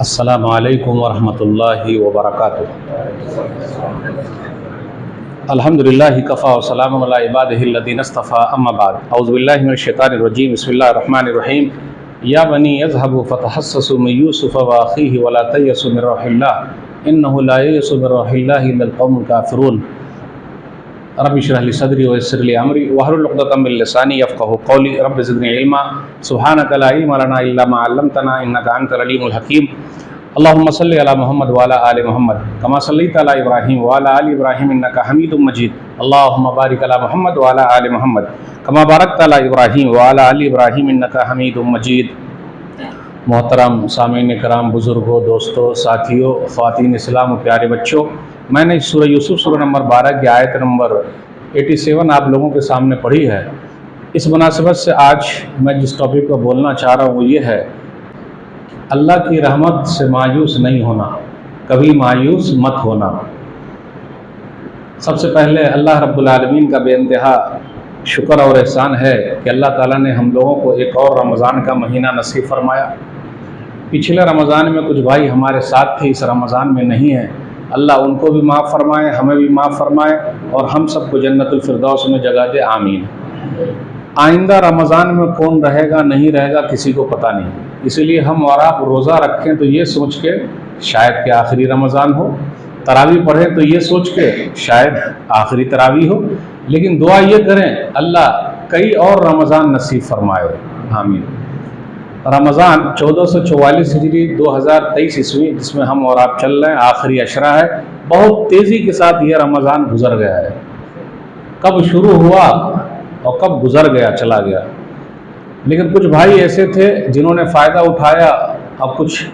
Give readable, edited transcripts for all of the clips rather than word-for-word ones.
अस्सलामु अलैकुम वरहमतुल्लाहि वबरकातुहू। अल्हम्दुलिल्लाहि कफ़ा व सलामुन अला इबादिहिल्लज़ीना इस्तफ़ा अम्मा बाद। औज़ु बिल्लाहि मिनश शैतानिर रजीम। बिस्मिल्लाहिर रहमानिर रहीम। या बनी यज़हबू फ़तहस्ससू मिन यूसुफ़ व अख़ीहि व ला तयस्सू मिन रौहिल्लाह इन्नहु ला ययअसु मिन रौहिल्लाहि इल्लल क़ौमुल काफ़िरून। रब्बि इश्रह ली सदरी व यस्सिर ली अमरी वहलुल उक़दतम मिन लिसानी यफ़क़हू क़ौली। रब्बि ज़िदनी इल्मा सुब्हानका ला इल्मा लना इल्ला मा अल्लमतना इन्नका अंतल अलीमुल हकीम। अल्लाहुम्मा सल्लि अला मुहम्मद व अला आलि मुहम्मद कमा सल्लैता अला इब्राहीम व अला आलि इब्राहीम इन्नका हमीदुम मजीद। अल्लाहुम्मा बारिक अला मुहम्मद व अला आलि मुहम्मद कमा बारकता अला इब्राहीम व अला आलि इब्राहीम इन्नका हमीदुम मजीद। मोहतरम सामीन कराम, बुज़ुर्गों, दोस्तों, साथियों, ख़वातीन इस्लाम, प्यारे बच्चों, मैंने सूरह यूसुफ सूरह नंबर 12 की आयत नंबर 87 आप लोगों के सामने पढ़ी है। इस मुनासिबत से आज मैं जिस टॉपिक पर बोलना चाह रहा हूँ वो ये है, अल्लाह की रहमत से मायूस नहीं होना, कभी मायूस मत होना। सबसे पहले अल्लाह रब्बुल आलमीन का बेइंतहा शुक्र और एहसान है कि अल्लाह ताला ने हम लोगों को एक और रमज़ान का महीना नसीब फरमाया। पिछले रमज़ान में कुछ भाई हमारे साथ थे, इस रमज़ान में नहीं है। अल्लाह उनको भी माफ़ फरमाए, हमें भी माफ़ फरमाए और हम सबको जन्नतुल फिरदौस में जगह दे, आमीन। आइंदा रमज़ान में कौन रहेगा नहीं रहेगा किसी को पता नहीं, इसीलिए हम और आप रोज़ा रखें तो ये सोच के शायद कि आखिरी रमज़ान हो, तरावी पढ़ें तो ये सोच के शायद आखिरी तरावी हो, लेकिन दुआ ये करें अल्लाह कई और रमज़ान नसीब फरमाए, आमीन। रमज़ान 1444 हिजरी 2023 ईस्वी जिसमें हम और आप चल रहे हैं, आखिरी अशरा है। बहुत तेज़ी के साथ ये रमज़ान गुज़र गया है। कब शुरू हुआ और कब गुज़र गया, चला गया। लेकिन कुछ भाई ऐसे थे जिन्होंने फ़ायदा उठाया, अब कुछ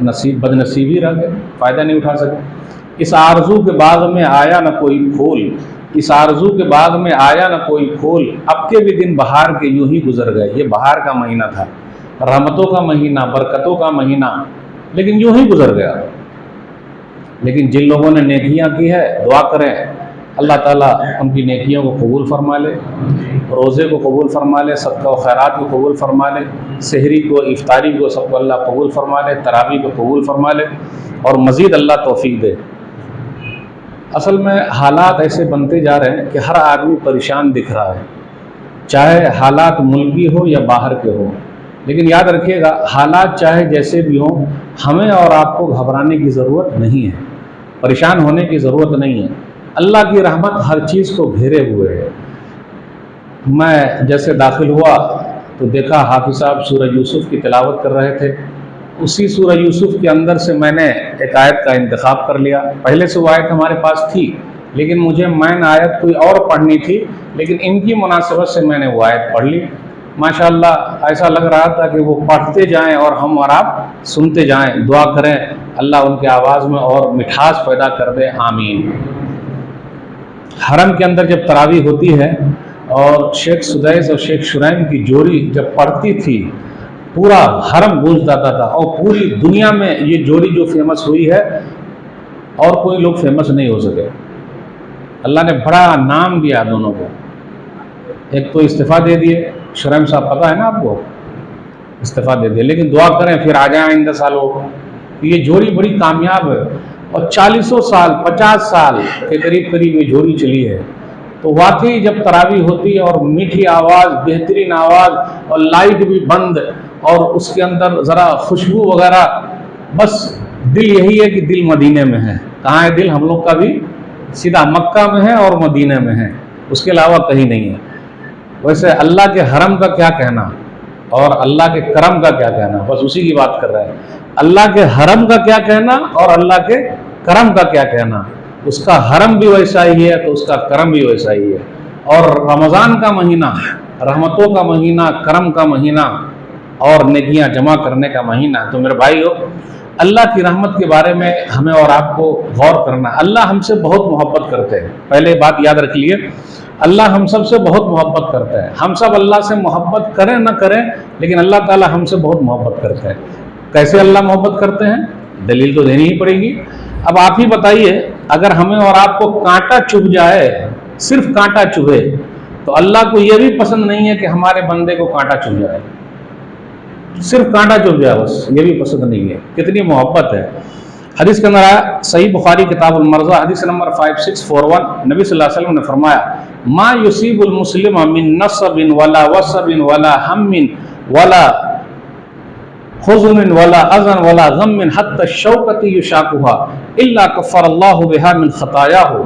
बदनसीबी रह गए, फ़ायदा नहीं उठा सके। इस आरज़ू के बाग में आया न कोई फूल, इस आरज़ू के बाग में आया न कोई फूल, अब के भी दिन बहार के यूं ही गुज़र गए। ये बहार का महीना था, रहमतों का महीना, बरकतों का महीना, लेकिन यूं ही गुज़र गया। लेकिन जिन लोगों ने नेकियां की है, दुआ करें अल्लाह ताला उनकी नेकियों को कबूल फरमा ले, रोज़े को कबूल फरमा ले, सदका व खैरात को कबूल फरमा ले, सहरी को, इफ्तारी को सबको अल्लाह कबूल फरमा ले, तरावी को कबूल फरमा ले और मज़ीद अल्लाह तौफीक दे। असल में हालात ऐसे बनते जा रहे हैं कि हर आदमी परेशान दिख रहा है, चाहे हालात मुल्की हो या बाहर के हो। लेकिन याद रखिएगा, हालात चाहे जैसे भी हों, हमें और आपको घबराने की ज़रूरत नहीं है, परेशान होने की ज़रूरत नहीं है। अल्लाह की रहमत हर चीज़ को घेरे हुए है। मैं जैसे दाखिल हुआ तो देखा हाफिज़ साहब सूरह यूसुफ की तिलावत कर रहे थे। उसी सूरह यूसुफ के अंदर से मैंने एक आयत का इंतखाब कर लिया। पहले से वो आयत हमारे पास थी, लेकिन मुझे मैन आयत कोई और पढ़नी थी, लेकिन इनकी मुनासिबत से मैंने वो आयत पढ़ ली। माशाअल्लाह ऐसा लग रहा था कि वो पढ़ते जाएं और हम और आप सुनते जाएं। दुआ करें अल्लाह उनके आवाज़ में और मिठास पैदा कर दे, आमीन। हरम के अंदर जब तरावी होती है और शेख सुदैस और शेख शुरैम की जोड़ी जब पढ़ती थी, पूरा हरम गूंज जाता था और पूरी दुनिया में ये जोड़ी जो फेमस हुई है और कोई लोग फेमस नहीं हो सके। अल्लाह ने बड़ा नाम दिया दोनों को। एक तो इस्तीफ़ा दे दिए, शुरैम साहब पता है ना आपको, इस्तीफ़ा दे दिए, लेकिन दुआ करें फिर आ जाए आइंदा सालों। ये जोड़ी बड़ी कामयाब है और 40 साल 50 साल के करीब ये जोड़ी चली है। तो वाकई जब तरावी होती है और मीठी आवाज़, बेहतरीन आवाज़ और लाइट भी बंद और उसके अंदर ज़रा खुशबू वगैरह, बस दिल यही है कि दिल मदीने में है। कहाँ है दिल? हम लोग का भी सीधा मक्का में है और मदीने में है, उसके अलावा कहीं नहीं है। वैसे अल्लाह के हरम का क्या कहना और अल्लाह के करम का क्या कहना, बस उसी की बात कर रहे हैं। अल्लाह के हरम का क्या कहना और अल्लाह के करम का क्या कहना। उसका हरम भी वैसा ही है तो उसका करम भी वैसा ही है। और रमज़ान का महीना रहमतों का महीना, करम का महीना और नेकियां जमा करने का महीना। तो मेरे भाइयों, अल्लाह की रहमत के बारे में हमें और आपको गौर करना। अल्लाह हमसे बहुत मोहब्बत करते हैं, पहले बात याद रख लिए, अल्लाह हम सब से बहुत मोहब्बत करते हैं। हम सब अल्लाह से मोहब्बत करें न करें, लेकिन अल्लाह ताला हमसे बहुत मोहब्बत करते हैं। कैसे अल्लाह मोहब्बत करते हैं, दलील तो देनी ही पड़ेगी। अब आप ही बताइए, अगर हमें और आपको कांटा चुभ जाए, सिर्फ कांटा चुभे, तो अल्लाह को यह भी पसंद नहीं है कि हमारे बंदे को कांटा चुभ जाए। सिर्फ कांटा चुभ जाए बस, ये भी पसंद नहीं है। कितनी मोहब्बत है। हदीस के अंदर आया, सही बुखारी किताबुल मर्ज़ा हदीस नंबर 5641, नबी सल्लल्लाहु अलैहि वसल्लम ने फरमाया, मा युसीबुल मुस्लिम मिन नसबिन वला वसबिन वला हम्मिन वला हुज़्निन वला अज़न वला गम्मिन हत्ता शौकती युशाकुहा इल्ला कफ़रल्लाहु बिहा मिन खतायाहु।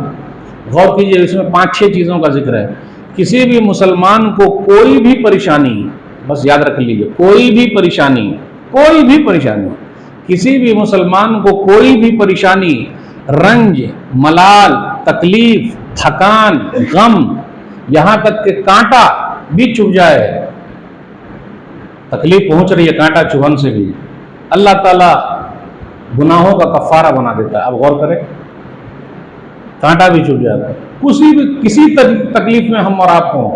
गौर कीजिए, इसमें 5-6 चीज़ों का जिक्र है। किसी भी मुसलमान को कोई भी परेशानी, बस याद रख लीजिए, कोई भी परेशानी, कोई भी परेशानी, किसी भी मुसलमान को कोई भी परेशानी, रंज, मलाल, तकलीफ, थकान, गम, यहाँ तक कि कांटा भी चुभ जाए, तकलीफ पहुंच रही है कांटा चुभन से भी, अल्लाह ताला गुनाहों का कफ़ारा बना देता है। अब गौर करें, कांटा भी चुभ जाएगा, किसी तकलीफ में हम और आप हों,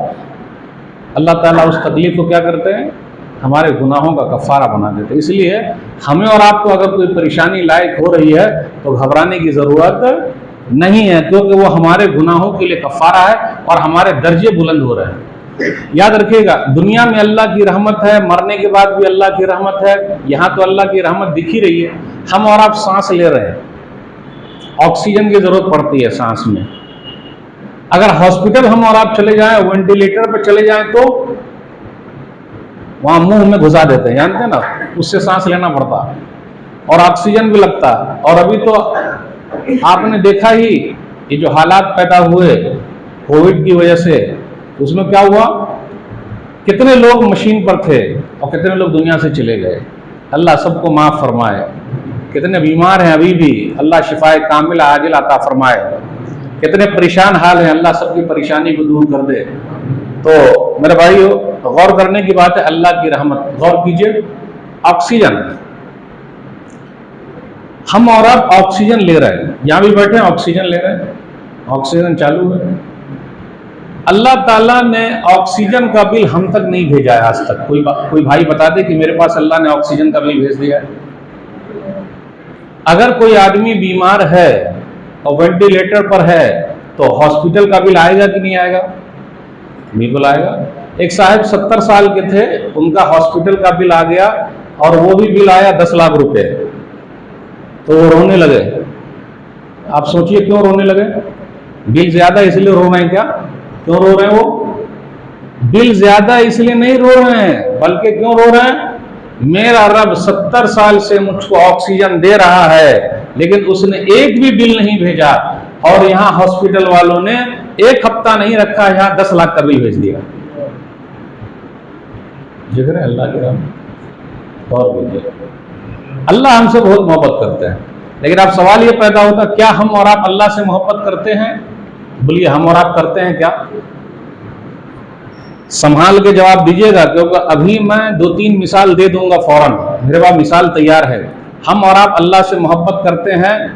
अल्लाह ताला उस तकलीफ को क्या करते हैं, हमारे गुनाहों का कफ़ारा बना देते हैं। इसलिए हमें और आपको अगर कोई परेशानी लायक हो रही है तो घबराने की ज़रूरत नहीं है, क्योंकि वो हमारे गुनाहों के लिए कफ़ारा है और हमारे दर्जे बुलंद हो रहे हैं। याद रखिएगा, दुनिया में अल्लाह की रहमत है, मरने के बाद भी अल्लाह की रहमत है। यहाँ तो अल्लाह की रहमत दिख ही रही है, हम और आप सांस ले रहे हैं, ऑक्सीजन की ज़रूरत पड़ती है सांस में। अगर हॉस्पिटल हम और आप चले जाएं, वेंटिलेटर पर चले जाएं, तो वहां मुंह में घुसा देते हैं, जानते हैं ना, उससे सांस लेना पड़ता और ऑक्सीजन भी लगता। और अभी तो आपने देखा ही, ये जो हालात पैदा हुए कोविड की वजह से, उसमें क्या हुआ, कितने लोग मशीन पर थे और कितने लोग दुनिया से चले गए। अल्लाह सबको माफ़ फरमाए। कितने बीमार हैं अभी भी, अल्लाह शिफाए कामिल आजिल अता फरमाए। कितने परेशान हाल हैं, अल्लाह सबकी परेशानी को दूर कर दे। तो मेरे भाइयों, गौर करने की बात है, अल्लाह की रहमत। गौर कीजिए, ऑक्सीजन, हम और आप ऑक्सीजन ले रहे हैं, यहाँ भी बैठे हैं ऑक्सीजन ले रहे हैं, ऑक्सीजन चालू है। अल्लाह ताला ने ऑक्सीजन का बिल हम तक नहीं भेजा है आज तक। कोई भाई बता दे कि मेरे पास अल्लाह ने ऑक्सीजन का बिल भेज दिया है। अगर कोई आदमी बीमार है और वेंटिलेटर पर है तो हॉस्पिटल का बिल आएगा कि नहीं आएगा? बिल्कुल आएगा। एक साहब 70 साल के थे, उनका हॉस्पिटल का बिल आ गया और वो भी बिल आया 10 लाख रुपए, तो वो रोने लगे। आप सोचिए क्यों रोने लगे? बिल ज्यादा इसलिए रो रहे हैं क्या? क्यों रो रहे हैं वो? बिल ज्यादा इसलिए नहीं रो रहे हैं, बल्कि क्यों रो रहे हैं? मेरा रब 70 साल से मुझको ऑक्सीजन दे रहा है, लेकिन उसने एक भी बिल नहीं भेजा, और यहाँ हॉस्पिटल वालों ने एक हफ्ता नहीं रखा, यहाँ 10 लाख का बिल भेज दिया। जिक्र है अल्लाह के रहमत। और कीजिए, अल्लाह हमसे बहुत मोहब्बत करते हैं, लेकिन अब सवाल ये पैदा होता है, क्या हम और आप अल्लाह से मोहब्बत करते हैं? बोलिए, हम और आप करते हैं क्या? संभाल के जवाब दीजिएगा, क्योंकि अभी मैं 2-3 मिसाल दे दूंगा फौरन, मेरे पास मिसाल तैयार है। हम और आप अल्लाह से मोहब्बत करते हैं?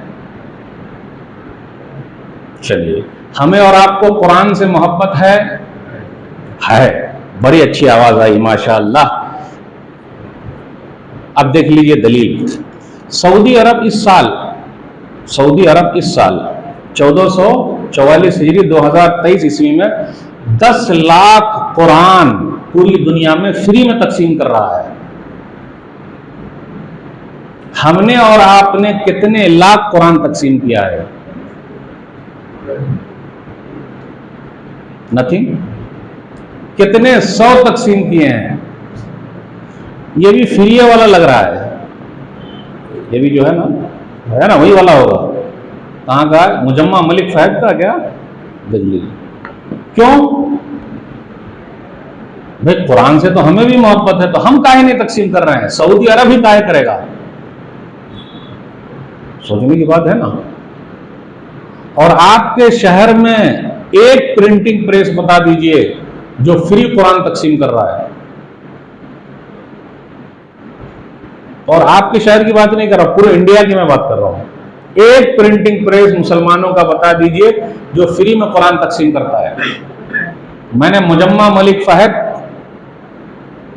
चलिए, हमें और आपको कुरान से मोहब्बत है? बड़ी अच्छी आवाज आई, माशाअल्लाह। अब देख लीजिए दलील। सऊदी अरब इस साल 1444 हिजरी 2023 ईस्वी में 10 लाख कुरान पूरी दुनिया में फ्री में तकसीम कर रहा है। हमने और आपने कितने लाख कुरान तकसीम किया है? नथिंग। कितने 100 तकसीम किए हैं? ये भी फ्री वाला लग रहा है, ये भी जो है ना वही वाला होगा। कहाँ का? मुजम्मा मलिक फहद का क्या? दिल्ली। क्यों भाई? कुरान से तो हमें भी मोहब्बत है, तो हम काहे नहीं तकसीम कर रहे हैं? सऊदी अरब ही काहे करेगा? सोचने की बात है ना। और आपके शहर में एक प्रिंटिंग प्रेस बता दीजिए जो फ्री कुरान तकसीम कर रहा है। और आपके शहर की बात नहीं कर रहा, पूरे इंडिया की मैं बात कर रहा हूं। एक प्रिंटिंग प्रेस मुसलमानों का बता दीजिए जो फ्री में कुरान तकसीम करता है। मैंने मुजम्मा मलिक फहद,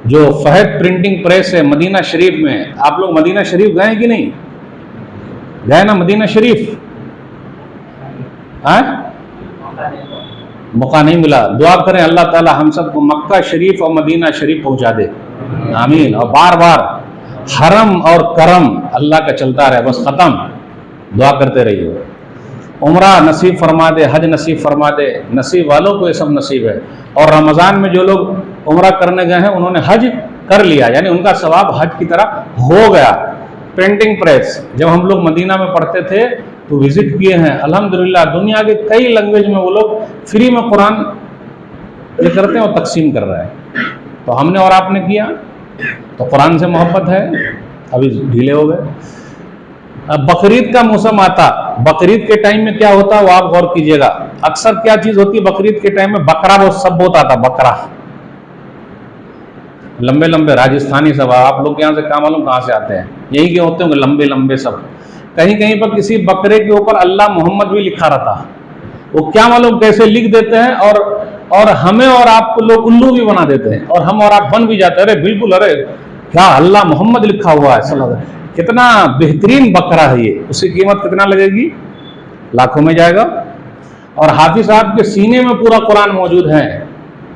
जो फहद प्रिंटिंग प्रेस है मदीना शरीफ में, आप लोग मदीना शरीफ गए कि नहीं गए? ना मदीना शरीफ? मौका नहीं मिला। दुआ करें अल्लाह ताला हम सबको मक्का शरीफ और मदीना शरीफ पहुंचा दे। आमीन। और बार बार हरम और करम अल्लाह का चलता रहे, बस ख़त्म, दुआ करते रहिए। उम्रा नसीब फरमा दे, हज नसीब फरमा दे, नसीब वालों को ये सब नसीब है। और रमज़ान में जो लोग उम्रा करने गए हैं उन्होंने हज कर लिया, यानी उनका सवाब हज की तरह हो गया। प्रिंटिंग प्रेस जब हम लोग मदीना में पढ़ते थे तो विज़िट किए हैं, अल्हम्दुलिल्लाह दुनिया के कई लैंग्वेज में वो लोग फ्री में कुरान ये करते हैं और तकसीम कर रहे हैं। तो हमने और आपने किया, तो कुरान से मोहब्बत है, अभी ढीले हो गए। अब बकरीद का मौसम आता, बकरीद के टाइम में क्या होता है वो आप गौर कीजिएगा। अक्सर क्या चीज़ होती है बकरीद के टाइम में, बकरा बहुत आता, बकरा लंबे लंबे राजस्थानी सब, आप लोग यहाँ से क्या मालूम कहाँ से आते हैं, यही के होते होंगे लंबे लंबे सब। कहीं कहीं पर किसी बकरे के ऊपर अल्लाह मोहम्मद भी लिखा रहता, वो क्या मालूम कैसे लिख देते हैं, और हमें और आपको लोग उल्लू भी बना देते हैं, और हम और आप बन भी जाते हैं, अरे बिल्कुल, अरे क्या अल्लाह मोहम्मद लिखा हुआ है। कितना बेहतरीन बकरा है ये, उसकी कीमत कितना लगेगी, लाखों में जाएगा। और हाफिज साहब के सीने में पूरा कुरान मौजूद है,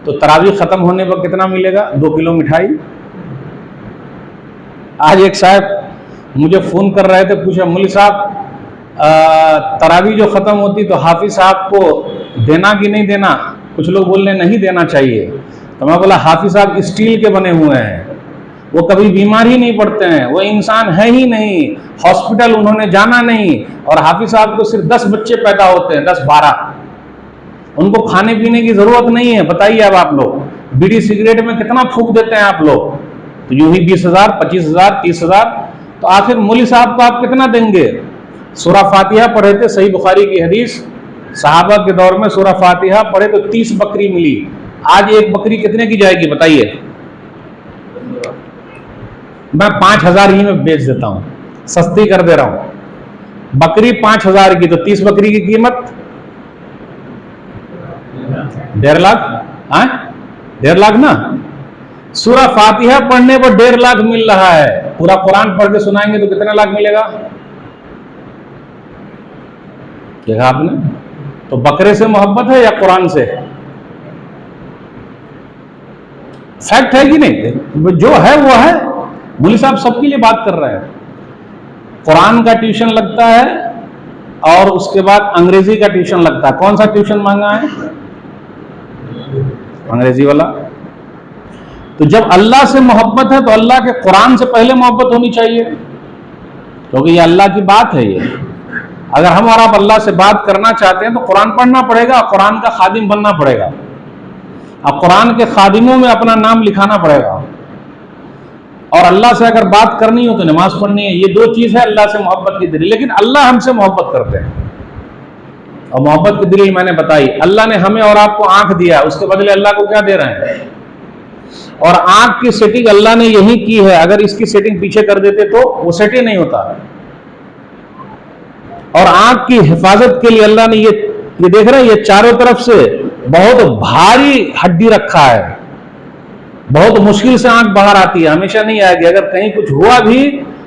तो तरावी खत्म होने पर कितना मिलेगा, 2 किलो मिठाई। आज एक साहब मुझे फ़ोन कर रहे थे, पूछा मौलवी साहब तरावी जो ख़त्म होती तो हाफिज साहब को देना कि नहीं देना। कुछ लोग बोल रहे नहीं देना चाहिए, तो मैं बोला हाफिज साहब स्टील के बने हुए हैं, वो कभी बीमार ही नहीं पड़ते हैं, वो इंसान है ही नहीं, हॉस्पिटल उन्होंने जाना नहीं। और हाफिज साहब को सिर्फ 10 बच्चे पैदा होते हैं, 10-12, उनको खाने पीने की जरूरत नहीं है। बताइए अब आप लोग बीड़ी सिगरेट में कितना फूंक देते हैं आप लोग, तो यूं ही 20,000, 25,000, 30,000, तो आखिर मौलवी साहब को आप कितना देंगे। सूरा फातिहा पढ़े थे, सही बुखारी की हदीस, सहाबा के दौर में सूरा फातिहा पढ़े तो 30 बकरी मिली। आज एक बकरी कितने की जाएगी बताइए। मैं 5,000 ही में बेच देता हूं, सस्ती कर दे रहा हूं। बकरी 5,000 की, तो 30 बकरी की कीमत 1.5 लाख, 1.5 लाख ना। सूरा फातिहा पढ़ने पर 1.5 लाख मिल रहा है, पूरा कुरान पढ़ के सुनाएंगे तो कितना लाख मिलेगा, देखा आपने। तो बकरे से मोहब्बत है या कुरान से, फैक्ट है कि नहीं, जो है वो है। मौलवी साहब सबके लिए बात कर रहे हैं। कुरान का ट्यूशन लगता है और उसके बाद अंग्रेजी का ट्यूशन लगता है। कौन सा ट्यूशन महंगा है, अंग्रेजी वाला। तो जब अल्लाह से मोहब्बत है तो अल्लाह के कुरान से पहले मोहब्बत होनी चाहिए, क्योंकि ये अल्लाह की बात है। ये अगर हम और आप अल्लाह से बात करना चाहते हैं तो कुरान पढ़ना पड़ेगा, कुरान का खादिम बनना पड़ेगा, अब कुरान के खादिमों में अपना नाम लिखाना पड़ेगा। और अल्लाह से अगर बात करनी हो तो नमाज पढ़नी है। ये 2 चीज़ है अल्लाह से मोहब्बत की दलील। लेकिन अल्लाह हमसे मोहब्बत करते हैं, और मोहब्बत की दलील मैंने बताई। अल्लाह ने हमें और आपको आंख दिया, उसके बदले अल्लाह को क्या दे रहे हैं, और आंख की सेटिंग अल्लाह ने यही की है। अगर इसकी सेटिंग पीछे कर देते तो वो सेट ही नहीं होता। और आंख की हिफाजत के लिए अल्लाह ने ये देख रहे हैं, ये चारों तरफ से बहुत भारी हड्डी रखा है, बहुत मुश्किल से आंख बाहर आती है, हमेशा नहीं आएगी। अगर कहीं कुछ हुआ भी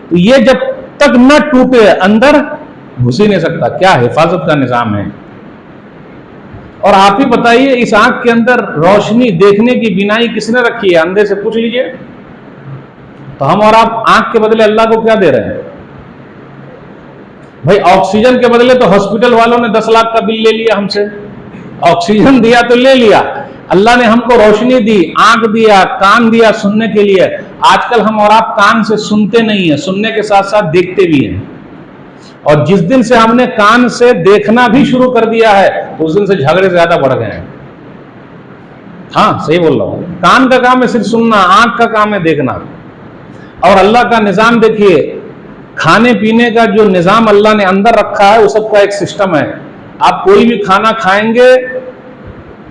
तो ये जब तक न टूटे अंदर घुस ही नहीं सकता। क्या हिफाजत का निजाम है। और आप ही बताइए, इस आंख के अंदर रोशनी देखने की बिनाई किसने रखी है, अंधे से पूछ लीजिए। तो हम और आप आंख के बदले अल्लाह को क्या दे रहे हैं भाई। ऑक्सीजन के बदले तो हॉस्पिटल वालों ने 10 लाख का बिल ले लिया हमसे। ऑक्सीजन दिया तो ले लिया, अल्लाह ने हमको रोशनी दी, आंख दिया, कान दिया सुनने के लिए। आजकल हम और आप कान से सुनते नहीं है, सुनने के साथ साथ देखते भी हैं। और जिस दिन से हमने कान से देखना भी शुरू कर दिया है तो उस दिन से झगड़े ज्यादा बढ़ गए हैं। हाँ सही बोल रहा हूं। कान का काम है सिर्फ सुनना, आंख का काम है देखना। और अल्लाह का निजाम देखिए, खाने पीने का जो निजाम अल्लाह ने अंदर रखा है वो सबका एक सिस्टम है। आप कोई भी खाना खाएंगे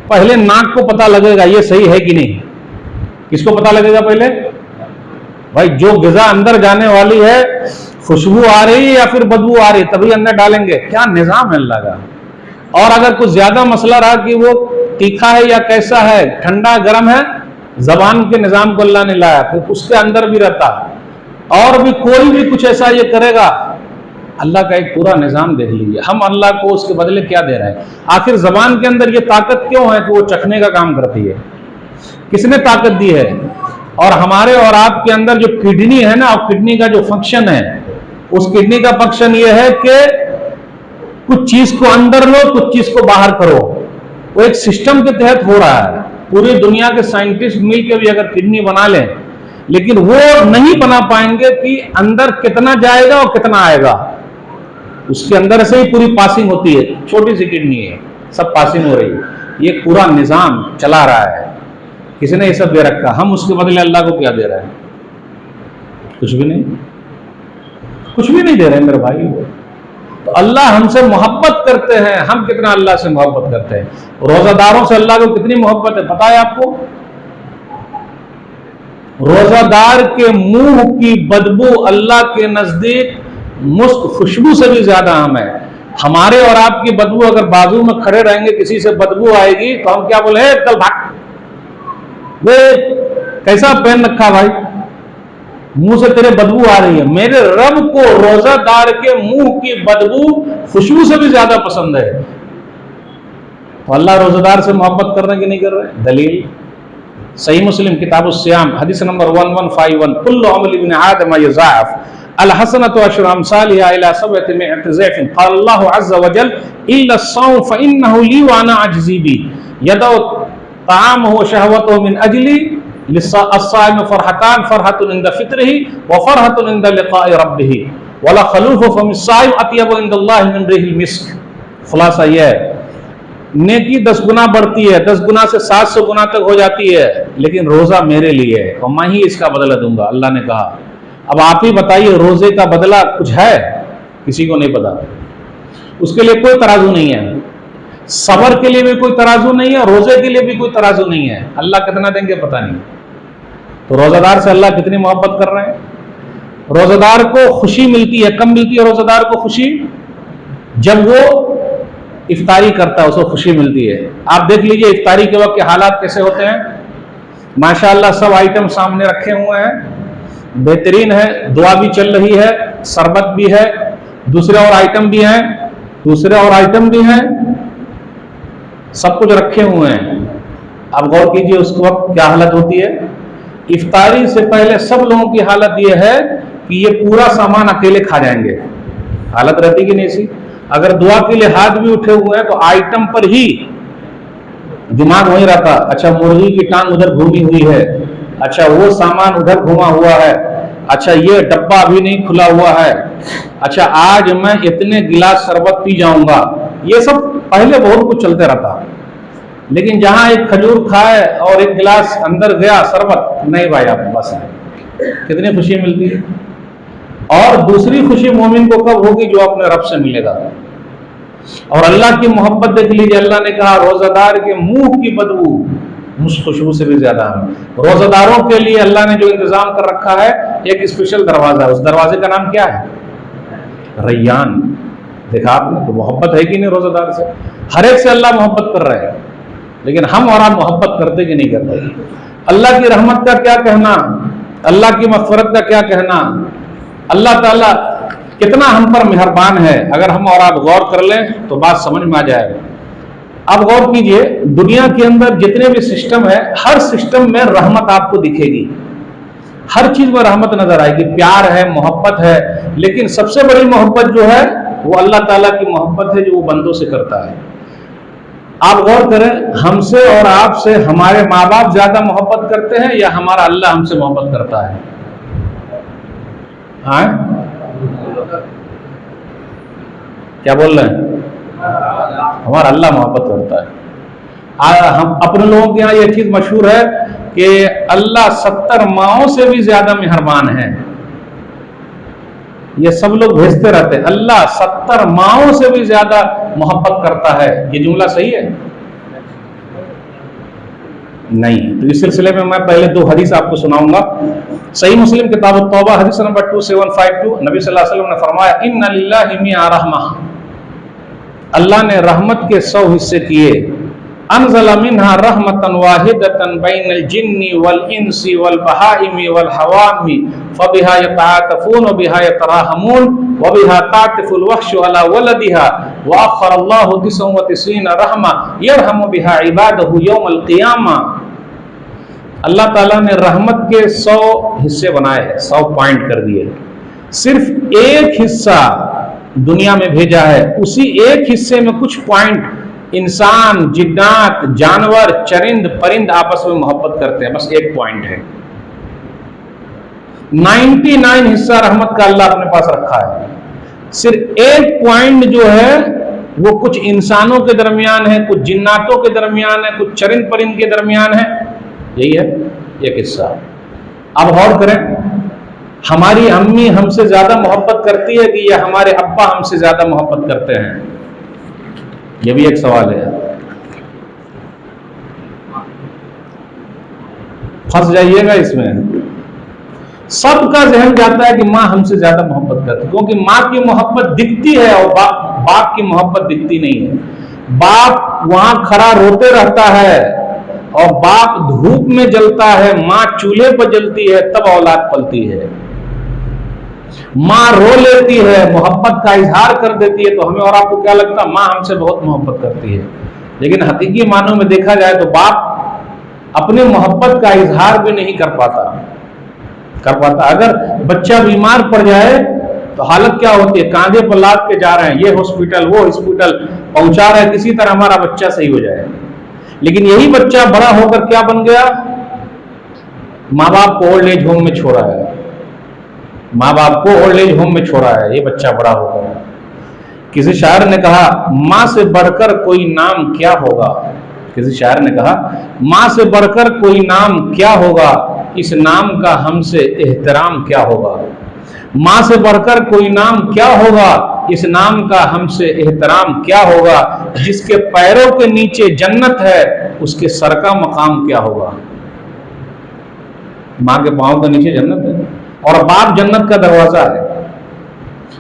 पहले नाक को पता लगेगा ये सही है कि नहीं। किसको पता लगेगा पहले भाई, जो ग़िज़ा अंदर जाने वाली है, खुशबू आ रही है या फिर बदबू आ रही है, तभी अंदर डालेंगे। क्या निजाम है अल्लाह का। और अगर कुछ ज्यादा मसला रहा कि वो तीखा है या कैसा है, ठंडा गर्म है, जबान के निजाम को अल्लाह ने लाया, फिर उसके अंदर भी रहता। और भी कोई भी कुछ ऐसा ये करेगा, अल्लाह का एक पूरा निजाम देख लीजिए। हम अल्लाह को उसके बदले क्या दे रहे हैं। आखिर जबान के अंदर ये ताकत क्यों है कि वो चखने का काम करती है। किसने ताकत दी है, और हमारे और आपके अंदर जो किडनी है ना, और किडनी का जो फंक्शन है, उस किडनी का फंक्शन ये है कि कुछ चीज को अंदर लो, कुछ चीज को बाहर करो। वो एक सिस्टम के तहत हो रहा है। पूरी दुनिया के साइंटिस्ट मिलकर भी अगर किडनी बना लें, लेकिन वो नहीं बना पाएंगे कि अंदर कितना जाएगा और कितना आएगा। उसके अंदर से ही पूरी पासिंग होती है। छोटी सी किडनी है, सब पासिंग हो रही है। ये पूरा निजाम चला रहा है, किसी ने ये सब दे रखा। हम उसके बदले अल्लाह को क्या दे रहे हैं? कुछ भी नहीं, कुछ भी नहीं दे रहे मेरे भाई। तो अल्लाह हमसे मोहब्बत करते हैं, हम कितना अल्लाह से मोहब्बत करते हैं। रोजादारों से अल्लाह को कितनी मोहब्बत है पता है आपको? रोजादार के मुंह की बदबू अल्लाह के नजदीक मुस्क खुशबू से भी ज्यादा अहम है। हमारे और आपकी बदबू, अगर बाजू में खड़े रहेंगे, किसी से बदबू आएगी तो हम क्या बोले? चल भाग, वे कैसा पहन रखा भाई, मुंह से तेरे बदबू आ रही है। मेरे रब को रोजादार के मुंह की बदबू खुशबू से भी ज्यादा पसंद है। तो अल्लाह रोजादार से मोहब्बत कर रहे हैं कि नहीं कर रहे? दलील सही मुस्लिम किताब सियाम हदीस नंबर 1151, कुल्लु अमल इब्न आदम यज़ाफ अल हसनतु अशरु अमसालिहा इला सबअति मिअति ज़ैफ़िन क़ाल अल्लाहु अज़्ज़ व जल इल्ला अस्सौम फ़इन्नहु ली व अना अज्ज़ी बि यदउ तआमहु व शहवतहु मिन अजली लिस्साइम फ़रहतान फ़रहतुन इंद फ़ित्रिही व फ़रहतुन इंद लिक़ाइ रब्बिही व ला ख़लूफ़ु फ़मिस्साइम अत्यबु इंदल्लाहि मिन रिहिल मिस्क। खुलासा यह है, नेकी 10 गुना बढ़ती है, 10 गुना से 700 गुना तक हो जाती है, लेकिन रोजा मेरे लिए है और मैं ही इसका बदला दूंगा, अल्लाह ने कहा। अब आप ही बताइए, रोजे का बदला कुछ है? किसी को नहीं पता। उसके लिए कोई तराजू नहीं है, सबर के लिए भी कोई तराजू नहीं है, रोजे के लिए भी कोई तराजू नहीं है। अल्लाह कितना देंगे पता नहीं। तो रोजादार से अल्लाह कितनी मोहब्बत कर रहे हैं। रोजादार को खुशी मिलती है, कब मिलती है रोजादार को खुशी? जब वो इफ्तारी करता है, उसको खुशी मिलती है। आप देख लीजिए इफ्तारी के वक्त के हालात कैसे होते हैं। माशाअल्लाह सब आइटम सामने रखे हुए हैं, बेहतरीन है, दुआ भी चल रही है, शरबत भी है, दूसरे और आइटम भी हैं, दूसरे और आइटम भी हैं, सब कुछ रखे हुए हैं। आप गौर कीजिए उस वक्त क्या हालत होती है। इफ्तारी से पहले सब लोगों की हालत यह है कि ये पूरा सामान अकेले खा जाएंगे। हालत रहती कि नहीं सी? अगर दुआ के लिए हाथ भी उठे हुए हैं तो आइटम पर ही दिमाग वही रहता। अच्छा, मुर्गी की टांग उधर घूमी हुई है, अच्छा वो सामान उधर घुमा हुआ है, अच्छा ये डब्बा अभी नहीं खुला हुआ है, अच्छा आज मैं इतने गिलास शरबत पी जाऊंगा। ये सब पहले बहुत कुछ चलते रहता। लेकिन जहां एक खजूर खाए और एक गिलास अंदर गया शरबत, नहीं भाई आप बस कितनी खुशी मिलती है। और दूसरी खुशी मोमिन को कब होगी? जो अपने रब से मिलेगा। और अल्लाह की मोहब्बत देख लीजिए, अल्लाह ने कहा रोजादार के मुंह की बदबू मुझ खुशबू से भी ज्यादा है। रोजादारों के लिए अल्लाह ने जो इंतजाम कर रखा है, एक स्पेशल दरवाजा, उस दरवाजे का नाम क्या है? रैयान। देखा आपने? तो मोहब्बत है कि नहीं रोजादार से? हर एक से अल्लाह मोहब्बत कर रहे हैं, लेकिन हम और आप मोहब्बत करते कि नहीं करते? अल्लाह की रहमत का क्या कहना, अल्लाह की मग़फ़िरत का क्या कहना। अल्लाह ताला कितना हम पर मेहरबान है। अगर हम और आप गौर कर लें तो बात समझ में आ जाएगा। आप गौर कीजिए, दुनिया के अंदर जितने भी सिस्टम है, हर सिस्टम में रहमत आपको दिखेगी, हर चीज में रहमत नजर आएगी। प्यार है, मोहब्बत है, लेकिन सबसे बड़ी मोहब्बत जो है वो अल्लाह ताला की मोहब्बत है, जो वो बंदों से करता है। आप गौर करें, हमसे और आपसे हमारे माँ बाप ज्यादा मोहब्बत करते हैं या हमारा अल्लाह हमसे मोहब्बत करता है? हाँ, क्या बोल रहे हैं? हमारा अल्लाह मोहब्बत करता है। हम अपने लोगों के यहाँ यह चीज मशहूर है कि अल्लाह 70 माओं से भी ज्यादा मेहरबान है। ये सब लोग भेजते रहते हैं, अल्लाह 70 माओं से भी ज्यादा मोहब्बत करता है। ये जुमला सही है? नहीं। तो इस सिलसिले में मैं पहले 2 हदीस आपको सुनाऊंगा। सही मुस्लिम किताब तौबा हदीस नंबर 2752, नबी सल्लल्लाहु अलैहि वसल्लम ने फरमाया, इन्ना लिल्लाहि मिआ रहमा, अल्लाह ने रहमत के 100 हिस्से किए। अनज़ला मिन्हा रहमतन वाहिदतन बैनल जिन्नी वल इंसी वल बहाइमी वल हवामी फबिहा यतआतफून व बिहा यतराहमून व बिहा तातिफुल वहशु अला वलदिहा व अख़रल्लाहु 99 रहमा यरहमु बिहा इबादहु यौमल क़ियामा। अल्लाह ताला ने रहमत के 100 हिस्से बनाए, 100 पॉइंट कर दिए। सिर्फ एक हिस्सा दुनिया में भेजा है, उसी एक हिस्से में कुछ पॉइंट इंसान, जिन्नात, जानवर, चरिंद परिंद आपस में मोहब्बत करते हैं, बस एक पॉइंट है। 99 हिस्सा रहमत का अल्लाह अपने पास रखा है, सिर्फ एक पॉइंट जो है वो कुछ इंसानों के दरमियान है, कुछ जिन्नातों के दरमियान है, कुछ चरिंद परिंद के दरमियान है। यही है एक हिस्सा। अब गौर करें, हमारी अम्मी हमसे ज्यादा मोहब्बत करती है कि या हमारे अब्बा हमसे ज्यादा मोहब्बत करते हैं? यह भी एक सवाल है। फंस जाइएगा इसमें। सबका जहन जाता है कि माँ हमसे ज्यादा मोहब्बत करती है, क्योंकि माँ की मोहब्बत दिखती है और बाप की मोहब्बत दिखती नहीं है। बाप वहां खड़ा रोते रहता है और बाप धूप में जलता है, माँ चूल्हे पर जलती है, तब औलाद पलती है। माँ रो लेती है, मोहब्बत का इजहार कर देती है, तो हमें और आपको क्या लगता है? माँ हमसे बहुत मोहब्बत करती है। लेकिन हकीकी मानों में देखा जाए तो बाप अपने मोहब्बत का इजहार भी नहीं कर पाता। अगर बच्चा बीमार पड़ जाए तो हालत क्या होती है? कांधे पर लाद के जा रहे हैं, ये हॉस्पिटल वो हॉस्पिटल पहुंचा रहे हैं, किसी तरह हमारा बच्चा सही हो जाए। लेकिन यही बच्चा बड़ा होकर क्या बन गया? माँ बाप को ओल्ड एज होम में छोड़ा है, माँ बाप को ओल्ड एज होम में छोड़ा है ये बच्चा बड़ा होकर। किसी शायर ने कहा, माँ से बढ़कर कोई नाम क्या होगा? किसी शायर ने कहा, माँ से बढ़कर कोई नाम क्या होगा, इस नाम का हमसे एहतराम क्या होगा। माँ से बढ़कर कोई नाम क्या होगा, इस नाम का हमसे एहतराम क्या होगा। जिसके पैरों के नीचे जन्नत है, उसके सर का मकाम क्या होगा। माँ के पांव के नीचे जन्नत है और बाप जन्नत का दरवाजा है।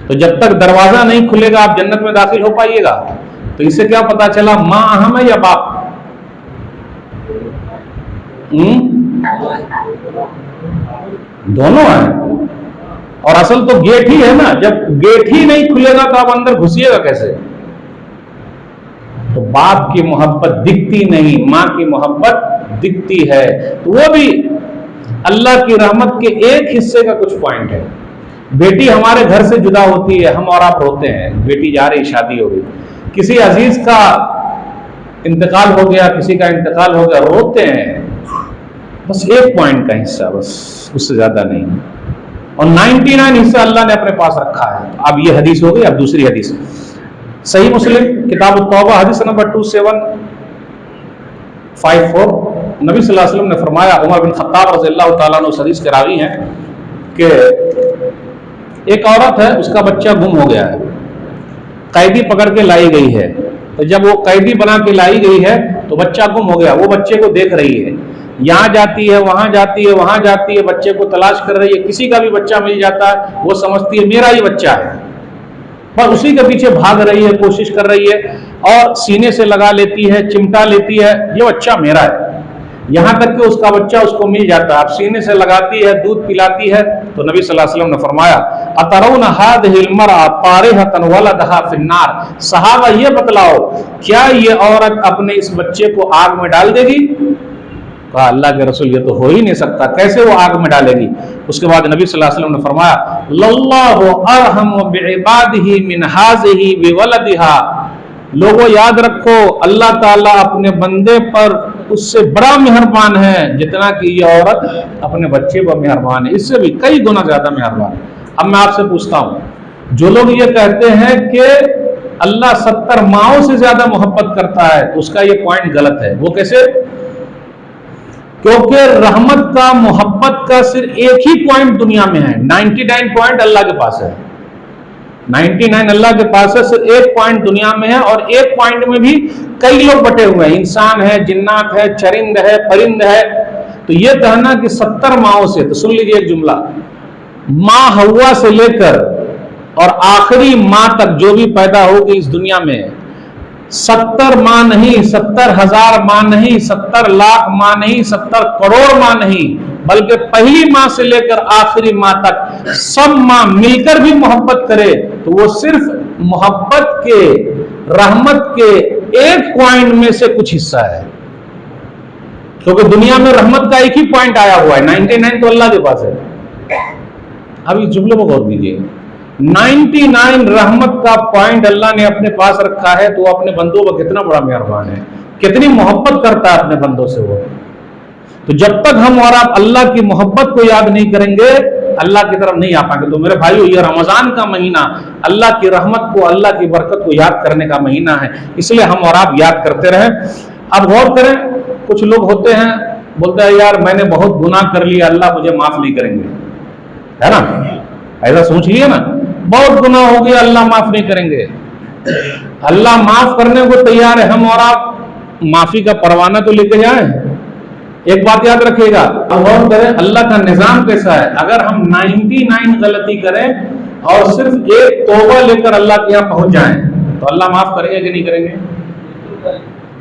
तो जब तक दरवाजा नहीं खुलेगा आप जन्नत में दाखिल हो पाइएगा। तो इससे क्या पता चला, माँ अहम है या बाप? दोनों है। और असल तो गेट ही है ना, जब गेट ही नहीं खुलेगा तो आप अंदर घुसिएगा कैसे? तो बाप की मोहब्बत दिखती नहीं, माँ की मोहब्बत दिखती है। तो वो भी अल्लाह की रहमत के एक हिस्से का कुछ पॉइंट है। बेटी हमारे घर से जुदा होती है, हम और आप रोते हैं, बेटी जा रही, शादी हो गई, किसी अजीज का इंतकाल हो गया, किसी का इंतकाल हो गया, रोते हैं। बस एक पॉइंट का हिस्सा, बस उससे ज्यादा नहीं। और 99 हिस्सा अल्लाह ने अपने पास रखा है। अब ये हदीस हो गई। अब दूसरी हदीस, सही मुस्लिम किताब तौबा हदीस नंबर 2754, नबी सल्लल्लाहु अलैहि वसल्लम ने फरमाया, उमर बिन खत्ताब रज़ियल्लाहु ताला अन्हु उस हदीस के रावी हैं कि एक औरत है, उसका बच्चा गुम हो गया है, कैदी पकड़ के लाई गई है। तो जब वो कैदी बना के लाई गई है तो बच्चा गुम हो गया, वो बच्चे को देख रही है, यहाँ जाती है, वहां जाती है, वहां जाती है, बच्चे को तलाश कर रही है। किसी का भी बच्चा मिल जाता है, वो समझती है मेरा ही बच्चा है, बस उसी के पीछे भाग रही है, कोशिश कर रही है और सीने से लगा लेती है, चिमटा लेती है, ये बच्चा मेरा है। यहां तक कि उसका बच्चा उसको मिल जाता है, अब सीने से लगाती है, दूध पिलाती है। तो नबी सल्लल्लाहु अलैहि वसल्लम ने फरमाया, अतरौना हादिहिल मरअ तारिहतन वलदहा फिन्नार, सहाबा ये बतलाओ क्या ये औरत अपने इस बच्चे को आग में डाल देगी? कहा अल्लाह के रसूल ये तो हो ही नहीं सकता, कैसे वो आग में डालेगी? उसके बाद नबी सल्लल्लाहु अलैहि वसल्लम ने फरमाया, लल्लाहु अरहमु बिइबादिही मिन हाज़िही बिवलदिहा, लोगों याद रखो अल्लाह ताला अपने बंदे पर उससे बड़ा मेहरबान है जितना कि ये औरत अपने बच्चे पर मेहरबान है, इससे भी कई गुना ज्यादा मेहरबान है। अब मैं आपसे पूछता हूं, जो लोग ये कहते हैं कि अल्लाह 70 माओं से ज्यादा मोहब्बत करता है, तो उसका ये पॉइंट गलत है। वो कैसे? क्योंकि रहमत का, मोहब्बत का सिर्फ एक ही पॉइंट दुनिया में है, 99 पॉइंट अल्लाह के पास है। 99 अल्लाह के पास है, सिर्फ एक पॉइंट दुनिया में है, और एक पॉइंट में भी कई लोग बटे हुए हैं, इंसान है, जिन्नात है, चरिंद है, परिंद है। तो ये कहना कि 70 माओं से, तो सुन लीजिए एक जुमला, माँ हवा से लेकर और आखिरी माँ तक जो भी पैदा होगी इस दुनिया में, 70 माँ नहीं, 70,000 माँ नहीं, 70 लाख माँ नहीं, 70 करोड़ माँ नहीं, बल्कि पहली माँ से लेकर आखिरी माँ तक सब माँ मिलकर भी मोहब्बत करे तो वो सिर्फ मोहब्बत के, रहमत के एक पॉइंट में से कुछ हिस्सा है। क्योंकि दुनिया में रहमत का एक ही पॉइंट आया हुआ है, 99 तो अल्लाह के पास है। अब इस जुमले को गौर कीजिए, 99 रहमत का पॉइंट अल्लाह ने अपने पास रखा है, तो अपने बंदों पर कितना बड़ा मेहरबान है, कितनी मोहब्बत करता है अपने बंदों से वो। तो जब तक हम और आप अल्लाह की मोहब्बत को याद नहीं करेंगे, अल्लाह की तरफ नहीं आ पाएंगे। तो मेरे भाइयों, ये रमजान का महीना अल्लाह की रहमत को, अल्लाह की बरकत को याद करने का महीना है, इसलिए हम और आप याद करते रहें। अब गौर करें, कुछ लोग होते हैं बोलते हैं यार मैंने बहुत गुनाह कर लिया, अल्लाह मुझे माफ नहीं करेंगे, है ना, ऐसा सोच लिए ना, बहुत गुनाह हो गया अल्लाह माफ नहीं करेंगे। अल्लाह माफ करने को तैयार है, हम और आप माफी का परवाना तो लेके जाएं। एक बात याद रखिएगा, अब गौर करें अल्लाह का निजाम कैसा है। अगर हम 99 गलती करें और सिर्फ एक तौबा लेकर अल्लाह के यहाँ पहुंच जाएं, तो अल्लाह माफ करेंगे कि नहीं करेंगे?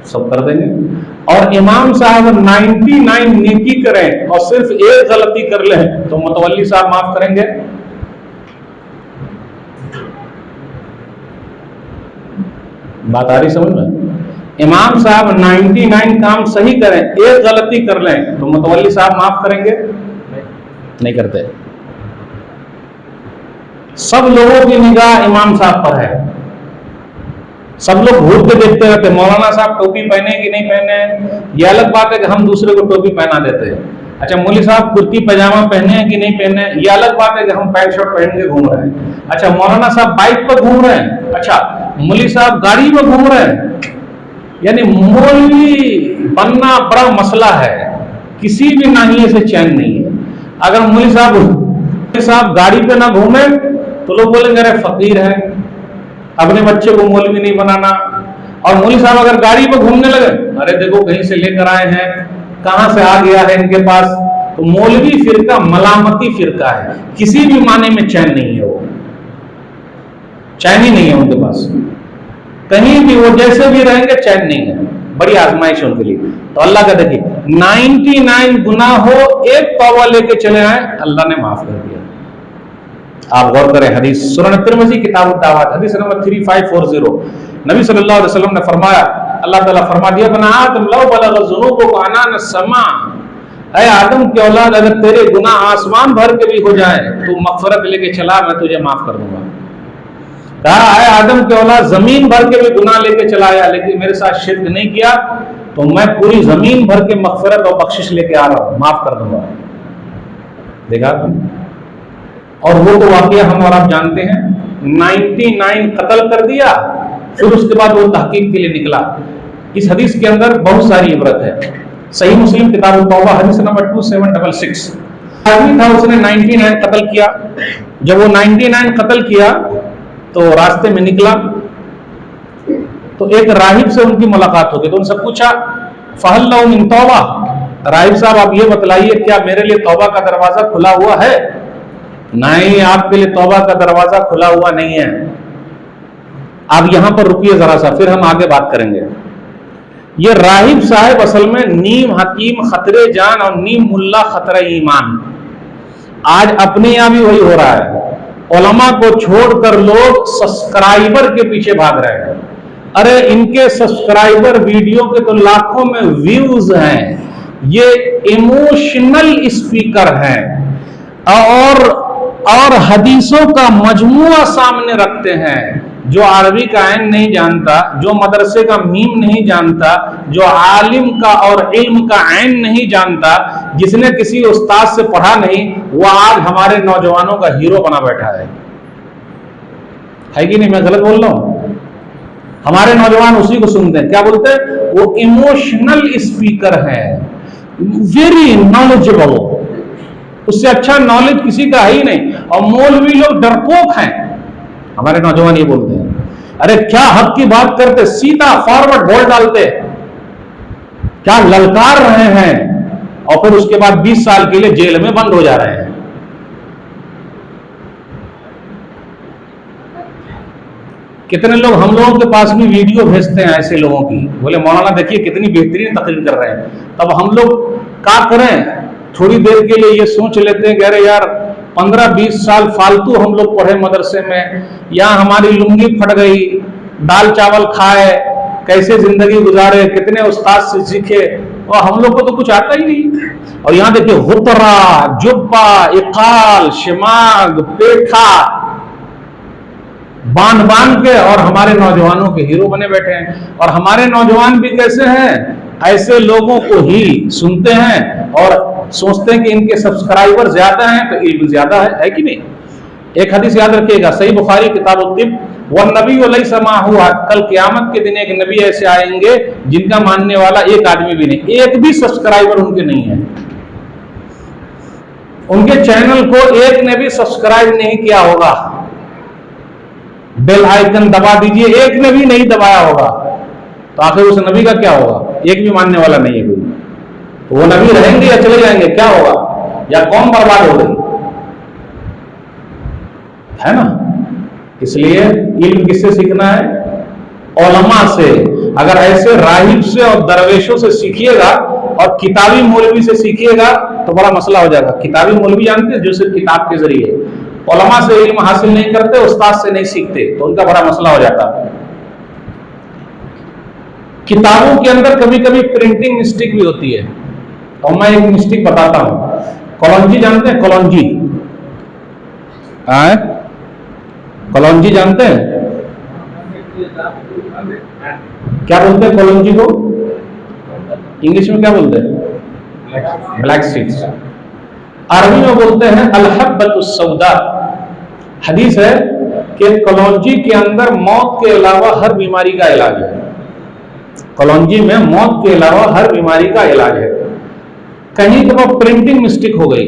सब कर देंगे। और इमाम साहब 99 नेकी करें और सिर्फ एक गलती कर लें, तो मुतवल्ली साहब माफ करेंगे? बात आ रही समझ में? इमाम साहब 99 काम सही करें, एक गलती कर लें, तो मुतवल्ली साहब माफ करेंगे? नहीं करते। सब लोगों की निगाह इमाम साहब पर है, सब लोग घूर के देखते रहते, मौलाना साहब टोपी पहने कि नहीं पहने। ये अलग बात है कि हम दूसरे को टोपी पहना देते हैं। अच्छा, मौली साहब कुर्ती पैजामा पहने हैं कि नहीं पहने, ये अलग बात है कि हम पैंट शर्ट पहन के घूम रहे हैं। अच्छा, मौलाना साहब बाइक पर घूम रहे हैं, अच्छा मौली साहब गाड़ी में घूम रहे हैं। यानी मौलवी बनना बड़ा मसला है, किसी भी नाहिए से चैन नहीं है। अगर मौली साहब गाड़ी पे ना घूमे तो लोग बोलेंगे अरे फकीर है, अपने बच्चे को मौलवी नहीं बनाना। और मौली साहब अगर गाड़ी पे घूमने लगे, अरे देखो कहीं से लेकर आए हैं, कहां से आ गया है इनके पास। तो मौलवी फिरका मलामती फिरका है, किसी भी माने में चैन नहीं है, वो चैन ही नहीं है उनके पास, कहीं भी वो जैसे भी रहेंगे चैन नहीं है, बड़ी आजमाइश है उनके लिए। तो अल्लाह का देखिए 99 गुनाह हो, एक तौबा लेके चले आए, अल्लाह ने माफ कर दिया। आप गौर करें, हदीस सुनन तिरमिज़ी किताब दावत हदीस नंबर 3540, नबी सल्लल्लाहु अलैहि वसल्लम ने फरमाया, अल्लाह ताला फरमा दिया, बना आदम लौ बलग ज़ुनूबुक अनान समा, ऐ आदम की औलाद अगर तेरे गुनाह आसमान भर के भी हो जाए तो मग़फ़िरत लेके चला, मैं तुझे माफ कर दूंगा। कहा है आदम के औलाद जमीन भर के भी गुनाह लेके चलाया लेकिन मेरे साथ शिर्क नहीं किया, तो मैं पूरी जमीन भर के मग़फ़िरत और बख्शिश लेके आ रहा हूं, माफ कर दूंगा। देखा, और वो तो वाकया हम और आप जानते हैं, 99 कत्ल कर दिया, फिर उसके बाद वो तहकीक के लिए निकला। इस हदीस के अंदर बहुत सारी इबरत है। सही मुस्लिम किताब तौबा हदीस नंबर 2766, आदमी था उसने 99 कत्ल किया। जब वो 99 कत्ल किया तो रास्ते में निकला तो एक राहिब से उनकी मुलाकात हो गई। तो उनसे पूछा, फहल लहु मिन तौबा, राहिब साहब आप ये बतलाइए क्या मेरे लिए तौबा का दरवाजा खुला हुआ है? नहीं, आपके लिए तौबा का दरवाजा खुला हुआ नहीं है। आप यहां पर रुकिए जरा सा, फिर हम आगे बात करेंगे। ये राहिब साहब असल में नीम हकीम खतरे जान और नीम मुल्ला खतरे ईमान। आज अपने यहां भी वही हो रहा है, उलमा को छोड़कर लोग सब्सक्राइबर के पीछे भाग रहे हैं। अरे इनके सब्सक्राइबर वीडियो के तो लाखों में व्यूज हैं, ये इमोशनल स्पीकर हैं और हदीसों का मजमुआ सामने रखते हैं। जो अरबी का ऐन नहीं जानता, जो मदरसे का मीम नहीं जानता, जो आलिम का और इल्म का ऐन नहीं जानता, जिसने किसी उस्ताद से पढ़ा नहीं, वो आज हमारे नौजवानों का हीरो बना बैठा है कि नहीं? मैं गलत बोल रहा हूं? हमारे नौजवान उसी को सुनते हैं, क्या बोलते हैं? वो इमोशनल स्पीकर है, वेरी नॉलेजेबल, उससे अच्छा नॉलेज किसी का है ही नहीं। और मौलवी लोग डरपोक हैं, हमारे नौजवान ये बोलते हैं। अरे क्या हक की बात करते, सीधा फॉरवर्ड बोल डालते, क्या ललकार रहे हैं, और फिर उसके बाद 20 साल के लिए जेल में बंद हो जा रहे हैं। कितने लोग हम लोगों के पास भी वीडियो भेजते हैं ऐसे लोगों की, बोले मौलाना देखिए कितनी बेहतरीन तकरीर कर रहे हैं। तब हम लोग क्या करें, थोड़ी देर के लिए ये सोच लेते हैं कि अरे यार 15-20 साल फालतू हम लोग पढ़े मदरसे में, यहाँ हमारी लुंगी फट गई, दाल चावल खाए, कैसे जिंदगी गुजारे, कितने उस्ताद से सीखे, और हम लोग को तो कुछ आता ही नहीं। और यहां देखिए गुतरा, जुब्बा, इकाल, शिमाग, पेठा बांध बांध के और हमारे नौजवानों के हीरो बने बैठे हैं। और हमारे नौजवान भी कैसे हैं, ऐसे लोगों को ही सुनते हैं और सोचते हैं कि इनके सब्सक्राइबर ज्यादा हैं तो इल्म ज्यादा है कि नहीं। एक हदीस याद रखिएगा, सही बुखारी किताब तिब, वन नबी लैसा माहू, कल क़यामत के दिन एक नबी ऐसे आएंगे जिनका मानने वाला एक आदमी भी नहीं, एक भी सब्सक्राइबर उनके नहीं है। उनके चैनल को एक ने भी सब्सक्राइब नहीं किया होगा। बेल आइकन दबा दीजिए, एक ने भी नहीं दबाया होगा, तो आखिर उस नबी का क्या होगा। एक भी मानने वाला नहीं है कोई, तो वो नबी रहेंगे या चले जाएंगे, क्या होगा, या कौम बर्बाद हो गई, है ना। इसलिए इल्म किससे सीखना है, उलमा से। अगर ऐसे राहिब से और दरवेशों से सीखिएगा और किताबी मौलवी से सीखिएगा तो बड़ा मसला हो जाएगा। किताबी मौलवी जानते हैं जो सिर्फ किताब के जरिए, उलमा से इल्म हासिल नहीं करते, उस्ताद से नहीं सीखते, तो उनका बड़ा मसला हो जाता है। किताबों के अंदर कभी कभी प्रिंटिंग मिस्टेक भी होती है, और मैं एक मिस्टेक बताता हूं। कलौंजी जानते हैं, कलौंजी, कलौंजी जानते हैं, क्या बोलते हैं कलौंजी को, इंग्लिश में क्या बोलते हैं, ब्लैक सीड्स, अरबी में बोलते हैं अलहब्बतुस सौदा। हदीस है कि कलौंजी के अंदर मौत के अलावा हर बीमारी का इलाज है। कलौंजी में मौत के अलावा हर बीमारी का इलाज है। कहीं तो वो प्रिंटिंग मिस्टेक हो गई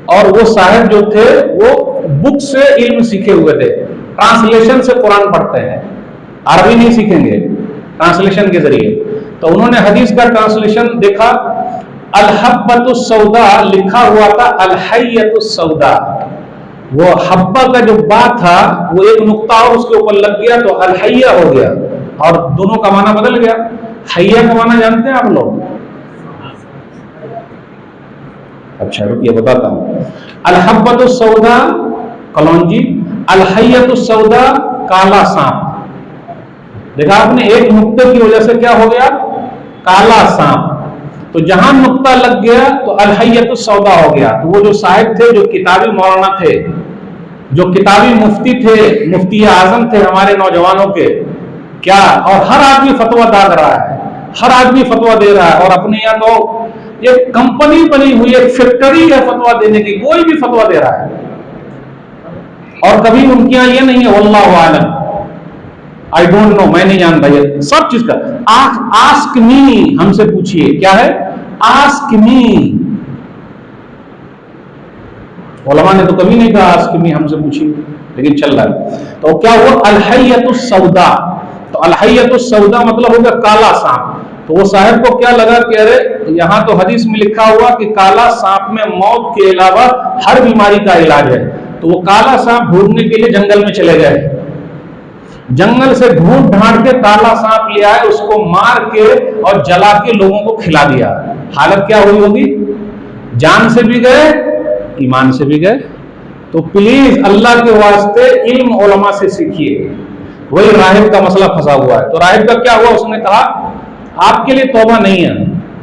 और वो साहब जो थे वो बुक से इल्म सीखे हुए थे, ट्रांसलेशन से कुरान पढ़ते हैं, अरबी नहीं सीखेंगे, ट्रांसलेशन के जरिए। तो उन्होंने हदीस का ट्रांसलेशन देखा, अलहब्बतुस सौदा लिखा हुआ था अलहय्यतुस सौदा। वो हब्बा का जो बा था वो एक नुक्ता और उसके ऊपर लग गया तो अलहय्या हो गया, और दोनों का माना बदल गया। हय्या का माना जानते हैं आप लोग, अच्छा रुकिए बताता हूं। अलहब्बतुस सौदा कलौंजी, अलहय्यतुस सौदा काला सांप। देखा आपने, एक नुक्ते की वजह से क्या हो गया, काला सांप। तो जहां नुक्ता लग गया तो अलहय्यतुस सौदा हो गया। तो वो जो साहिब थे, जो किताबी मौलाना थे, जो किताबी मुफ्ती थे, मुफ्ती आजम थे हमारे नौजवानों के, क्या, और हर आदमी फतवा दाग रहा है, हर आदमी फतवा दे रहा है, और अपने यहाँ तो ये कंपनी बनी हुई है, फैक्ट्री है फतवा देने की, कोई भी फतवा दे रहा है। और कभी उनके यहाँ ये नहीं है वल्लाहु आलम, आई डोंट नो, मैं नहीं जानता, ये सब चीज का आस्क मी, हमसे पूछिए, क्या है, आस्क मी। उलमा ने तो कभी नहीं कहा आस्क मी, हमसे पूछिए, लेकिन चल रहा है। तो क्या हुआ, अलहय्यतुस सौदा। तो अलहय्यतुस सौदा मतलब हो गया काला सांप। तो वो साहब को क्या लगा कि अरे यहां तो हदीस में लिखा हुआ कि काला सांप में मौत के अलावा हर बीमारी का इलाज है। तो वो काला सांप ढूंढने के लिए जंगल में चले गए, जंगल से ढूंढ ढांड के काला सांप ले आए, उसको मार के और जला के लोगों को खिला दिया। हालत क्या हुई होगी, जान से भी गए, ईमान से भी गए। तो प्लीज अल्लाह के वास्ते इल्म उलमा से सीखिए। वही राहिब का मसला फंसा हुआ है। तो राहिब का क्या हुआ, उसने कहा आपके लिए तौबा नहीं है।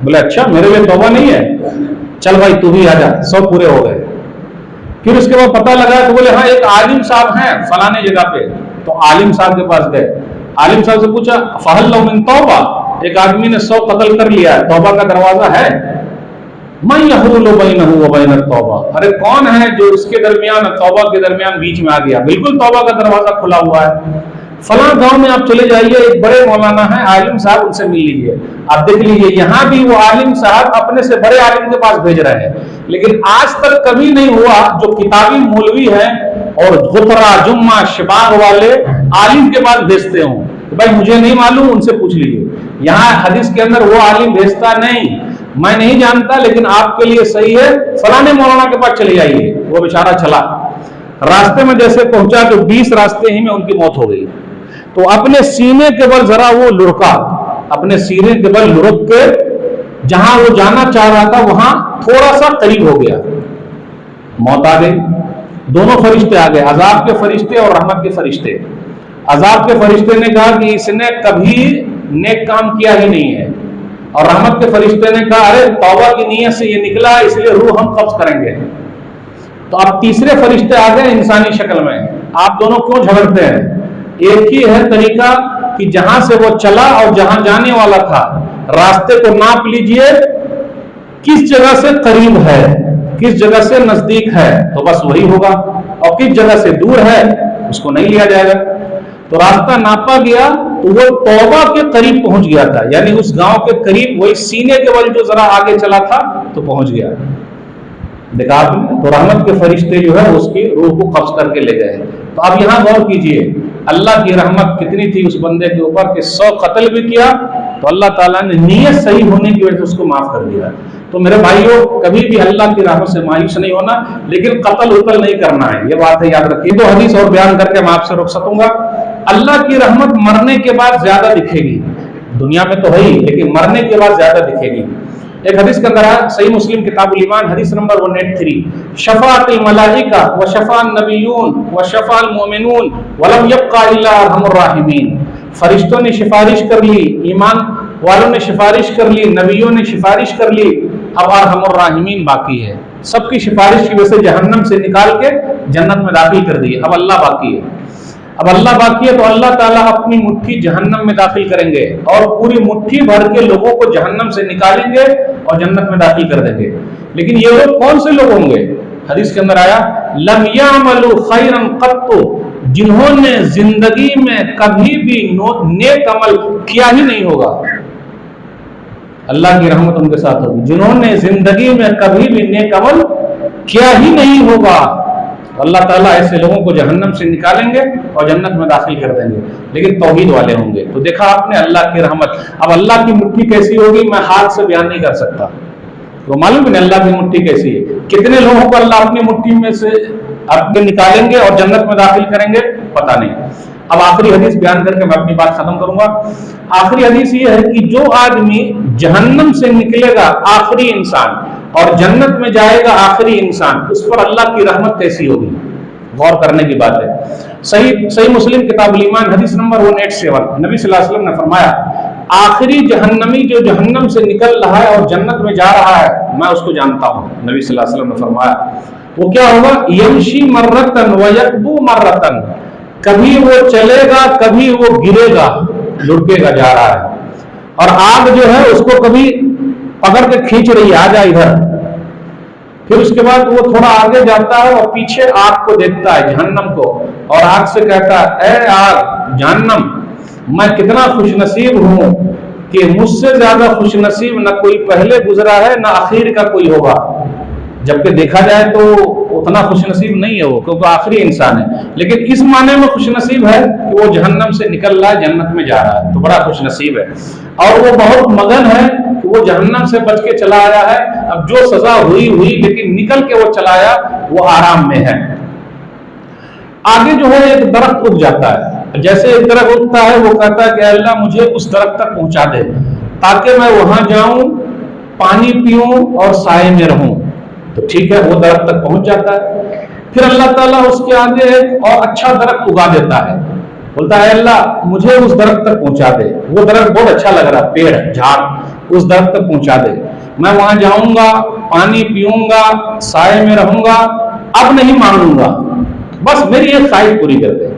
बोले अच्छा मेरे लिए तौबा नहीं है, चल भाई तू भी आजा, सब पूरे हो गए। फिर उसके बाद पता लगा तो बोले हाँ एक आलिम साहब हैं फलाने जगह पे। तो आलिम साहब के पास गए, आलिम साहब से पूछा फहल लहु मिन तौबा, एक आदमी ने 100 कत्ल कर लिया, तौबा का दरवाजा है? मन यहूलु बैनहु व बैन तौबा, अरे कौन है जो उसके दरमियान तौबा के दरमियान बीच में आ गया? बिल्कुल तौबा का दरवाजा खुला हुआ है। फला गांव में आप चले जाइए, एक बड़े मौलाना है आलिम साहब, उनसे मिल लीजिए। आप देख लीजिए यहाँ भी वो आलिम साहब अपने से बड़े आलिम के पास भेज रहे हैं, लेकिन आज तक कभी नहीं हुआ जो किताबी मौलवी है और गुतरा जुम्मा शिबाग वाले आलिम के पास भेजते हो। तो भाई मुझे नहीं मालूम, उनसे पूछ लीजिए। यहाँ हदीस के अंदर वो आलिम भेजता नहीं, मैं नहीं जानता, लेकिन आपके लिए सही है, फलाने मौलाना के पास चले जाइए। वो बेचारा चला, रास्ते में जैसे पहुंचा तो 20 रास्ते ही में उनकी मौत हो गई। तो अपने सीने के बल जरा वो लुढ़का, अपने सीने के बल लुढ़क के जहां वो जाना चाह रहा था वहां थोड़ा सा करीब हो गया, मौत आ गई। दोनों फरिश्ते आ गए, अजाब के फरिश्ते और रहमत के फरिश्ते। अजाब के फरिश्ते ने कहा कि इसने कभी नेक काम किया ही नहीं है, और रहमत के फरिश्ते ने कहा अरे तौबा की नीयत से ये निकला इसलिए रूह हम कब्ज करेंगे। तो अब तीसरे फरिश्ते आ गए इंसानी शक्ल में, आप दोनों क्यों झगड़ते हैं? एक ही है तरीका कि जहां से वो चला और जहां जाने वाला था रास्ते को नाप लीजिए, किस जगह से करीब है, किस जगह से नजदीक है, तो बस वही होगा, और किस जगह से दूर है उसको नहीं लिया जाएगा। तो रास्ता नापा गया तो वो तौबा के करीब पहुंच गया था, यानी उस गांव के करीब, वही सीने के बल जो जरा आगे चला था तो पहुंच गया। देखा आपने, तो रहमत के फरिश्ते जो है उसकी रूह को कब्ज करके ले गए। तो आप यहां गौर कीजिए, अल्लाह की रहमत कितनी थी उस बंदे के ऊपर कि 100 कत्ल भी किया तो अल्लाह ताला ने नीयत सही होने की वजह से उसको माफ कर दिया। तो मेरे भाइयों, कभी भी अल्लाह की रहमत से मायूस नहीं होना, लेकिन कत्ल उतल नहीं करना है, ये बात है याद रखिए। दो हदीस और बयान करके मैं आपसे रुक सकूंगा। अल्लाह की रहमत मरने के बाद ज्यादा दिखेगी, दुनिया में तो है ही, लेकिन मरने के बाद ज्यादा दिखेगी। एक हदीस के अंदर है, सही मुस्लिम किताबुल ईमान हदीस नंबर 183, शफाअतुल मलाइका व शफाअन नबियून व शफाअल मोमिनून वलम यब्का इल्ला अरहमुर राहिमीन। फरिश्तों ने सिफारिश कर ली, ईमान वालों ने सिफारिश कर ली, नबियों ने सिफारिश कर ली, अब अरहमुर राहिमीन बाकी है। सबकी सिफारिश की वजह से जहन्नम से निकाल के जन्नत में दाखिल कर दिए, अब अल्लाह बाकी है। अब अल्लाह बाकी है तो अल्लाह ताला अपनी मुट्ठी जहन्नम में दाखिल करेंगे और पूरी मुट्ठी भर के लोगों को जहन्नम से निकालेंगे और जन्नत में दाखिल कर देंगे। लेकिन ये लोग कौन से लोग होंगे? हदीस के अंदर आया, लम यामलु खैरन कत्तु, जिन्होंने जिंदगी में कभी भी नेक अमल किया ही नहीं होगा। अल्लाह की रहमत उनके साथ होगी, जिन्होंने जिंदगी में कभी भी नेक अमल किया ही नहीं होगा। अल्लाह ताला ऐसे लोगों को जहन्नम से निकालेंगे और जन्नत में दाखिल कर देंगे, लेकिन तौहीद वाले होंगे। तो देखा आपने अल्लाह की रहमत। अब अल्लाह की मुट्ठी कैसी होगी मैं हाथ से बयान नहीं कर सकता, तो मालूम है अल्लाह की मुट्ठी कैसी है। कितने लोगों को अल्लाह अपनी मुट्ठी में से अपने निकालेंगे और जन्नत में दाखिल करेंगे पता नहीं। अब आखिरी हदीस बयान करके मैं अपनी बात खत्म करूंगा। आखिरी हदीस ये है कि जो आदमी जहन्नम से निकलेगा आखिरी इंसान और जन्नत में जाएगा आखिरी इंसान, उस पर अल्लाह की रहमत कैसी होगी, गौर करने की बात है। सही मुस्लिम किताबुल ईमान हदीस नंबर 187, नबी सल्लल्लाहु अलैहि वसल्लम ने फरमाया, आखिरी जहन्नमी जो जहन्नम से निकल रहा है और जन्नत में जा रहा है, मैं उसको जानता हूं। नबी सल्लल्लाहु अलैहि वसल्लम ने फरमाया वो क्या होगा, यमशी मर्रतन व यकबू मर्रतन, कभी वो चलेगा कभी वो गिरेगा, लुढ़केगा जा रहा है, और आग जो है उसको कभी पकड़ के खींच रही है, आजा इधर। फिर उसके बाद वो थोड़ा आगे जाता है और पीछे आग को देखता है, जहन्नम को, और आग से कहता है, ए आग जहन्नम, मैं कितना खुशनसीब हूं कि मुझसे ज्यादा खुशनसीब न कोई पहले गुजरा है न आखिर का कोई होगा। जबकि देखा जाए तो उतना खुशनसीब नहीं है वो, क्योंकि आखिरी इंसान है, लेकिन इस माने में खुशनसीब है कि वो जहन्नम से निकल रहा है, जन्नत में जा रहा है, तो बड़ा खुशनसीब है। और वो बहुत मगन है कि वो जहन्नम से बच के चला आया है, अब जो सजा हुई लेकिन निकल के वो चला आया, वो आराम में है। आगे जो है एक दरख्त उग जाता है, जैसे एक दरख्त उगता है वो कहता है कि अल्लाह मुझे उस दरख्त तक पहुंचा दे ताकि मैं वहां जाऊं, पानी पीऊं और साए में रहूं। तो ठीक है, वो दरख्त तक पहुंच जाता है। फिर अल्लाह ताला उसके आगे एक और अच्छा दरख्त उगा देता है, बोलता है अल्लाह मुझे उस दरख्त तक पहुंचा दे, वो दरख्त बहुत अच्छा लग रहा है, पेड़ झाड़, उस दरख्त तक पहुंचा दे, मैं वहां जाऊंगा, पानी पीऊंगा, साए में रहूंगा, अब नहीं मांगूंगा, बस मेरी एक ख्वाहिश पूरी कर दे।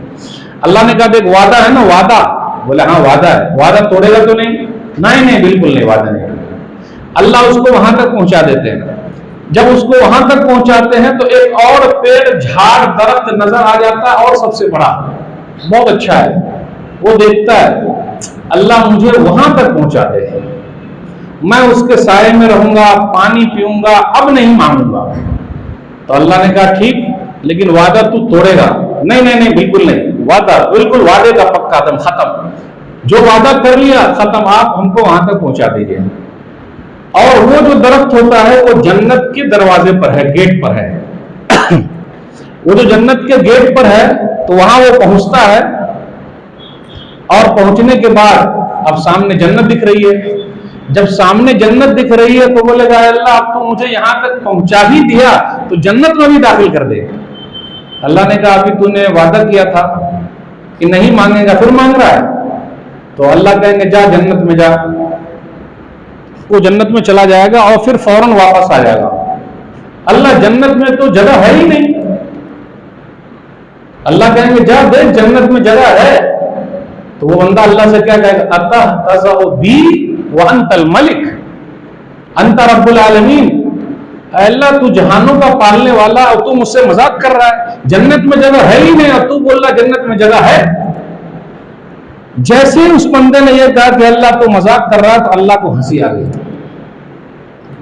अल्लाह ने कहा देख वादा है ना, वादा, बोले हाँ वादा है, वादा तोड़ेगा तो नहीं? नहीं बिल्कुल नहीं, वादा नहीं। अल्लाह उसको वहां तक पहुंचा देते हैं। जब उसको वहां तक पहुंचाते हैं तो एक और पेड़ झाड़ दरख्त नजर आ जाता है, और सबसे बड़ा, बहुत अच्छा है। वो देखता है अल्लाह मुझे वहां तक पहुंचा दे, मैं उसके साए में रहूंगा, पानी पीऊंगा, अब नहीं मांगूंगा। तो अल्लाह ने कहा ठीक, लेकिन वादा तू तोड़ेगा? नहीं बिल्कुल नहीं, वादा बिल्कुल, वादे का पक्का, दम खत्म, जो वादा कर लिया खत्म, आप हमको वहां तक पहुंचा दीजिए। और वो जो दरख्त होता है वो जन्नत के दरवाजे पर है, गेट पर है। वो जो जन्नत के गेट पर है तो वहां वो पहुंचता है, और पहुंचने के बाद अब सामने जन्नत दिख रही है। जब सामने जन्नत दिख रही है तो बोलेगा अल्लाह अब तो मुझे यहां तक पहुंचा ही दिया, तो जन्नत में भी दाखिल कर दे। अल्लाह ने कहा अभी तूने वादा किया था कि नहीं मांगेगा, फिर मांग रहा है। तो अल्लाह कहेंगे जा जन्नत में जा। वो जन्नत में चला जाएगा और फिर फौरन वापस आ जाएगा। अल्लाह जन्नत में तो जगह है ही नहीं। अल्लाह कहेंगे जा देख जन्नत में जगह है, तो वो बंदा अल्लाह से क्या कहेगा, अतः तज़अ बी व अंतल मलिक अंत रब्बुल आलमीन। अल्लाह तू जहानों का पालने वाला और तू मुझसे मजाक कर रहा है, जन्नत में जगह है ही नहीं और तू बोल रहा जन्नत में जगह है। जैसे उस बंदे ने यह कहा कि अल्लाह तो मजाक कर रहा है, तो अल्लाह को हंसी आ गई,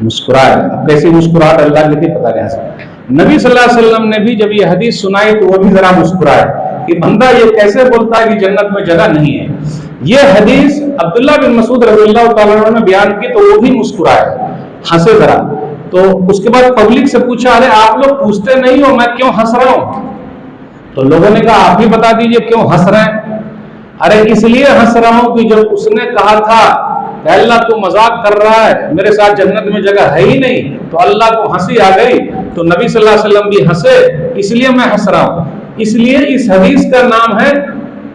मुस्कुराए। कैसी मुस्कुराहट अल्लाह की थी पता नहीं। नबी सल्लल्लाहु अलैहि वसल्लम ने भी जब ये हदीस सुनाई तो वो भी जरा मुस्कुराए कि बंदा ये कैसे बोलता है कि जन्नत में जगह नहीं है। ये हदीस अब्दुल्लाह बिन मसूद रज़ियल्लाहु ताला अन्हु ने बयान की तो वो भी मुस्कुराए, हंसे जरा। तो उसके बाद पब्लिक से पूछा, अरे आप लोग पूछते नहीं हो मैं क्यों हंस रहा हूं? तो लोगों ने कहा आप ही बता दीजिए क्यों हंस रहे हैं। अरे इसलिए हंस रहा हूं कि जब उसने कहा था अल्लाह तू मजाक कर रहा है, मेरे साथ जन्नत में जगह है ही नहीं, तो अल्लाह को हंसी आ गई, तो नबी सल्लल्लाहु अलैहि वसल्लम भी हंसे, इसलिए मैं हंस रहा हूं। इसलिए इस हदीस का नाम है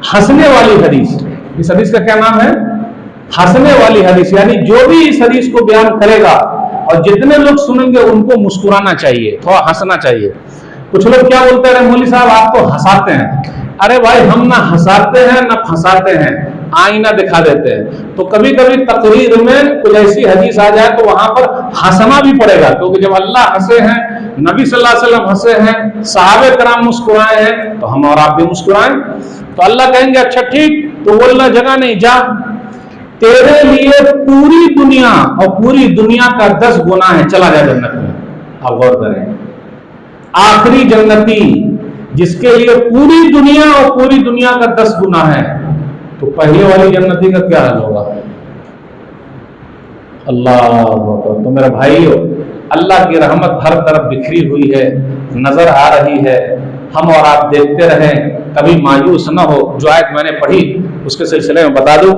हंसने वाली हदीस। इस हदीस का क्या नाम है? हंसने वाली हदीस। यानी जो भी इस हदीस को बयान करेगा और जितने लोग सुनेंगे उनको मुस्कुराना चाहिए, थोड़ा हंसना चाहिए। कुछ लोग क्या बोलते हैं, मौलवी साहब आप तो हंसाते हैं। अरे भाई हम ना हंसाते हैं ना फंसाते हैं, आईना दिखा देते हैं। तो कभी कभी तकरीर में कुछ ऐसी हदीस आ जाए तो वहां पर हंसना भी पड़ेगा, क्योंकि जब अल्लाह हंसे हैं, नबी सल्लल्लाहु अलैहि वसल्लम हंसे हैं, सहाबे कराम मुस्कुराए हैं, तो हम और आप भी मुस्कुराएं। तो अल्लाह कहेंगे अच्छा ठीक, तो बोलना जगह नहीं, जा तेरे लिए पूरी दुनिया और पूरी दुनिया का 10 गुना है, चला जाए जन्नत में। आप गौर करें, आखिरी जन्नती जिसके लिए पूरी दुनिया और पूरी दुनिया का 10 गुना है, तो पहले वाली जन्नती का क्या हाल होगा? अल्लाह। तो मेरे भाइयों, अल्लाह की रहमत हर तरफ बिखरी हुई है, नजर आ रही है। हम और आप देखते रहें, कभी मायूस न हो। जो आयत मैंने पढ़ी उसके सिलसिले में बता दूं,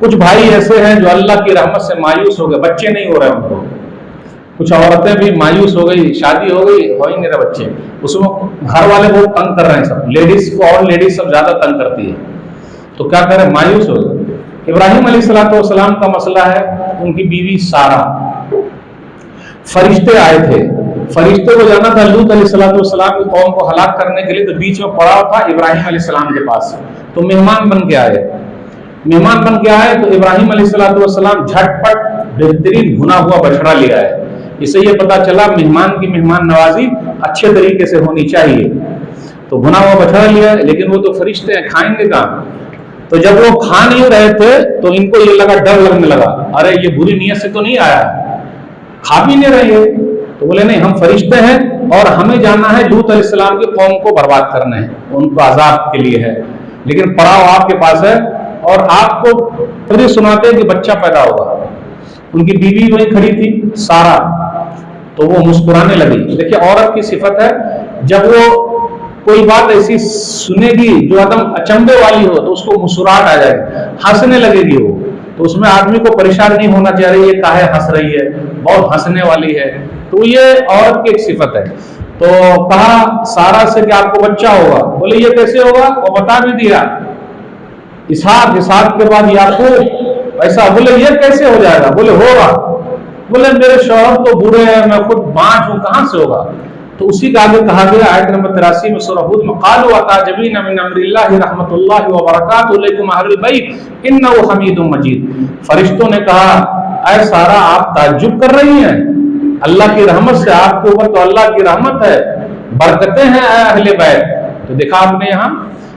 कुछ भाई ऐसे हैं जो अल्लाह की रहमत से मायूस हो गए, बच्चे नहीं हो रहे उनको। कुछ औरतें भी मायूस हो गई, शादी हो गई, हो ही नहीं रहे बच्चे, उसमें घर वाले बहुत तंग कर रहे हैं सब, लेडीज को और लेडीज सब ज्यादा तंग करती है, तो क्या करें, मायूस हो गए। इब्राहिम अलैहिस्सलाम का मसला है, उनकी बीवी सारा, फरिश्ते आए थे, फरिश्ते को जाना था लूत अलैहिस्सलाम की कौम को हलाक करने के लिए, तो बीच में पड़ा था इब्राहिम अलैहिस्सलाम के पास, तो मेहमान बन के आए। मेहमान बन के आए तो इब्राहिम अलैहिस्सलाम झटपट बेहतरीन भुना हुआ बछड़ा ले आए। इससे ये पता चला मेहमान की मेहमान नवाजी अच्छे तरीके से होनी चाहिए। तो भुना हुआ बछड़ा लिया, लेकिन वो तो फरिश्ते हैं, खाएंगे कहाँ? तो जब वो खा नहीं रहे थे तो इनको ये लगा, डर लगने लगा, अरे ये बुरी नीयत से तो नहीं आया, खा भी नहीं रहे। तो बोले नहीं, हम फरिश्ते हैं और हमें जाना है लूत अलैहिस्सलाम की कौम को बर्बाद करने हैं, उनको अजाब के लिए है, लेकिन पड़ाव आपके पास है और आपको खुद ही सुनाते हैं कि बच्चा पैदा होगा। उनकी बीवी वहीं खड़ी थी सारा, तो वो मुस्कुराने लगी। देखिए औरत की सिफत है, जब वो कोई बात ऐसी सुनेगी जो एकदम अचंभे वाली हो तो उसको मुस्कुराहट आ जाएगी, हंसने लगेगी वो, तो उसमें आदमी को परेशान नहीं होना चाहिए ये काहे हंस रही है, बहुत हंसने वाली है। तो ये औरत की एक सिफत है। तो कहा सारा से कि आपको बच्चा होगा, बोले ये कैसे होगा, वो बता भी दिया, इसहाक, इसहाक के बाद याकूब, ऐसा। बोले ये कैसे हो जाएगा, बोले होगा। बोले मेरे शौहर तो बूढ़े हैं, मैं खुद बांझ हूं, कहां से होगा? तो उसी का आगे कहा गया आयत नंबर 83 में सूरह हूद में, क़ालू अताजबीन मिन अम्रिल्लाहि रहमतुल्लाहि व बरकातुहु अलैकुम अहलल बैत इन्नहु हमीदुम मजीद। फरिश्तों ने कहा ऐ सारा आप ताज्जुब कर रही हैं, अल्लाह की रहमत से, आपके ऊपर तो अल्लाह की रहमत है, बरकतें हैं अहले बैत। तो देखा आपने यहाँ,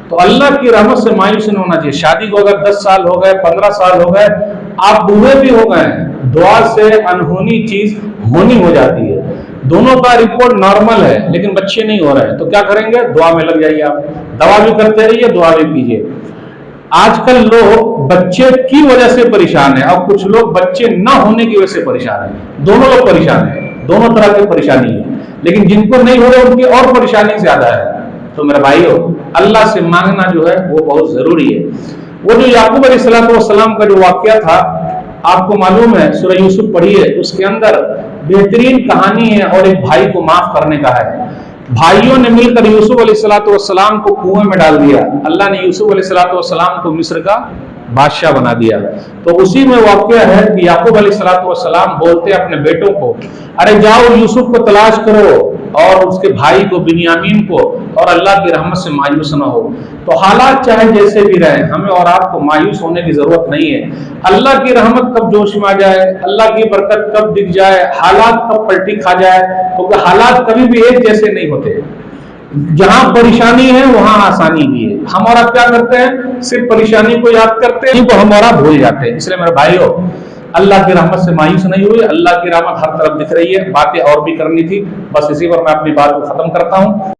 तो अल्लाह की रहमत से मायूस नहीं होना चाहिए। शादी को अगर 10 साल हो गए, 15 साल हो गए, आप बूढ़े भी हो गए, दुआ से अनहोनी चीज होनी हो जाती है। दोनों का रिपोर्ट नॉर्मल है लेकिन बच्चे नहीं हो रहे हैं, तो क्या करेंगे, दुआ में लग जाइए। आप दवा भी करते रहिए, दुआ भी कीजिए। आजकल लोग बच्चे की वजह से परेशान है और कुछ लोग बच्चे न होने की वजह से परेशान है। दोनों लोग परेशान है, दोनों तरह की परेशानी है, लेकिन जिनको नहीं हो रहे उनकी और परेशानी ज्यादा है। तो मेरे भाइयों, अल्लाह से मांगना जो है वो बहुत जरूरी है। वो जो याकूब अलैहिस्सलाम का जो वाकया था, आपको मालूम है, सूरह यूसुफ पढ़िए, उसके अंदर बेहतरीन कहानी है और एक भाई को माफ करने का है। भाइयों ने मिलकर यूसुफ अलैहिस्सलाम को कुएं में डाल दिया। अल्लाह ने यूसुफ अलैहिस्सलाम को मिस्र का बादशाह बना दिया। तो उसी में वाक़या है कि याकूब अलैहिस्सलाम बोलते अपने बेटों को, अरे जाओ यूसुफ को तलाश करो और उसके भाई को बिन्यामीन को, और अल्लाह की रहमत से मायूस ना हो। तो हालात चाहे जैसे भी रहे, हमें और आपको मायूस होने की जरूरत नहीं है। अल्लाह की रहमत कब जोश में आ जाए, अल्लाह की बरकत कब दिख जाए, हालात कब पलटी खा जाए, क्योंकि हालात कभी भी एक जैसे नहीं होते। जहां परेशानी है वहां आसानी भी है। हम और आप क्या करते हैं, सिर्फ परेशानी को याद करते हैं, तो हम और आप भूल जाते हैं। इसलिए मेरे भाइयों, अल्लाह की रहमत से मायूस नहीं हुई, अल्लाह की रहमत हर तरफ दिख रही है। बातें और भी करनी थी, बस इसी पर मैं अपनी बात को खत्म करता हूं।